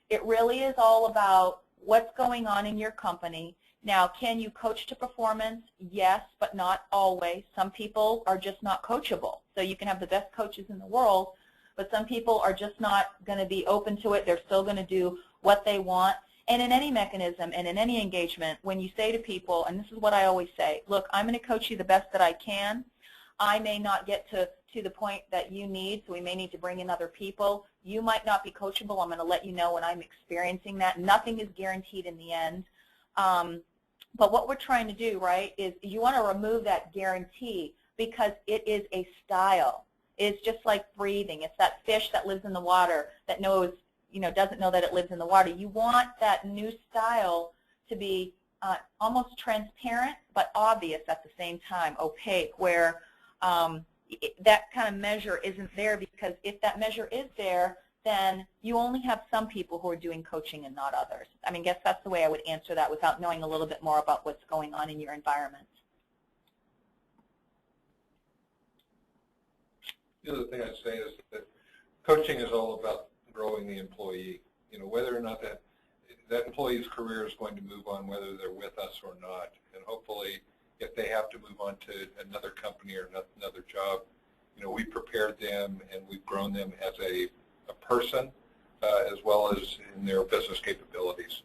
It really is all about what's going on in your company. Now, can you coach to performance? Yes, but not always. Some people are just not coachable. So you can have the best coaches in the world, but some people are just not going to be open to it. They're still going to do what they want. And in any mechanism and in any engagement, when you say to people, and this is what I always say, look, I'm going to coach you the best that I can. I may not get to the point that you need, so we may need to bring in other people. You might not be coachable. I'm going to let you know when I'm experiencing that. Nothing is guaranteed in the end. But what we're trying to do, right, is you want to remove that guarantee because it is a style. It's just like breathing. It's that fish that lives in the water that knows, doesn't know that it lives in the water. You want that new style to be almost transparent but obvious at the same time, opaque, where that kind of measure isn't there, because if that measure is there, then you only have some people who are doing coaching and not others. I mean, I guess that's the way I would answer that without knowing a little bit more about what's going on in your environment. The other thing I'd say is that coaching is all about growing the employee. Whether or not that employee's career is going to move on, whether they're with us or not, and hopefully if they have to move on to another company or another job, we prepared them and we've grown them as a person as well as in their business capabilities.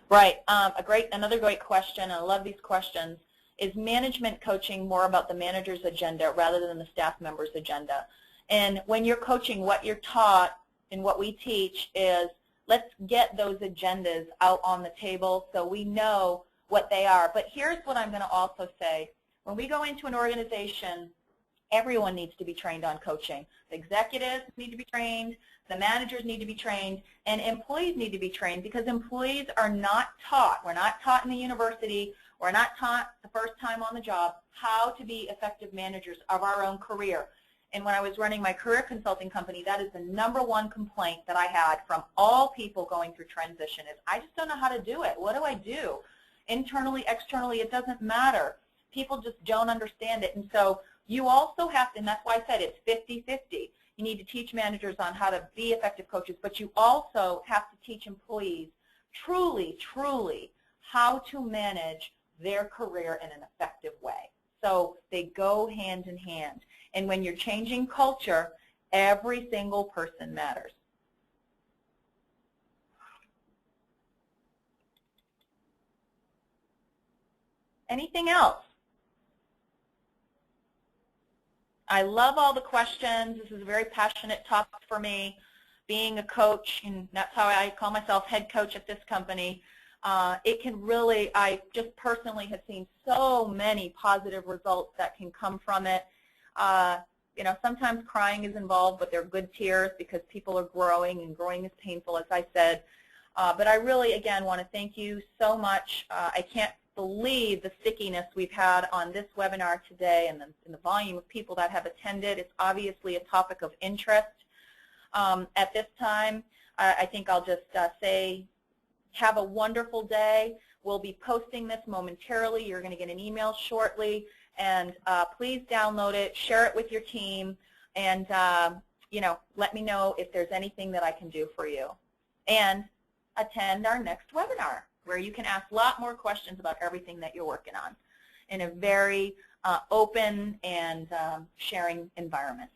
Right. Another great question, I love these questions, is management coaching more about the manager's agenda rather than the staff member's agenda? And when you're coaching, what you're taught and what we teach is let's get those agendas out on the table so we know what they are. But here's what I'm going to also say. When we go into an organization, everyone needs to be trained on coaching. The executives need to be trained, the managers need to be trained, and employees need to be trained, because employees are not taught. We're not taught in the university, we're not taught the first time on the job how to be effective managers of our own career. And when I was running my career consulting company, that is the #1 complaint that I had from all people going through transition is, I just don't know how to do it. What do I do? internally, externally, it doesn't matter. People just don't understand it. And so you also have to, and that's why I said it's 50-50. You need to teach managers on how to be effective coaches, but you also have to teach employees truly, truly how to manage their career in an effective way. So they go hand in hand. And when you're changing culture, every single person matters. Anything else? I love all the questions. This is a very passionate topic for me. Being a coach, and that's how I call myself head coach at this company, it can really, I just personally have seen so many positive results that can come from it. You know, sometimes crying is involved, but they're good tears because people are growing, and growing is painful, as I said. But I really, again, want to thank you so much. I can't believe the stickiness we've had on this webinar today, and the volume of people that have attended. It's obviously a topic of interest. At this time, I think I'll just say have a wonderful day. We'll be posting this momentarily. You're going to get an email shortly, and please download it, share it with your team, and you know, let me know if there's anything that I can do for you. And attend our next webinar, where you can ask a lot more questions about everything that you're working on in a very open and sharing environment.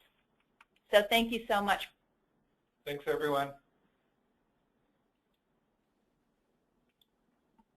So thank you so much. Thanks, everyone.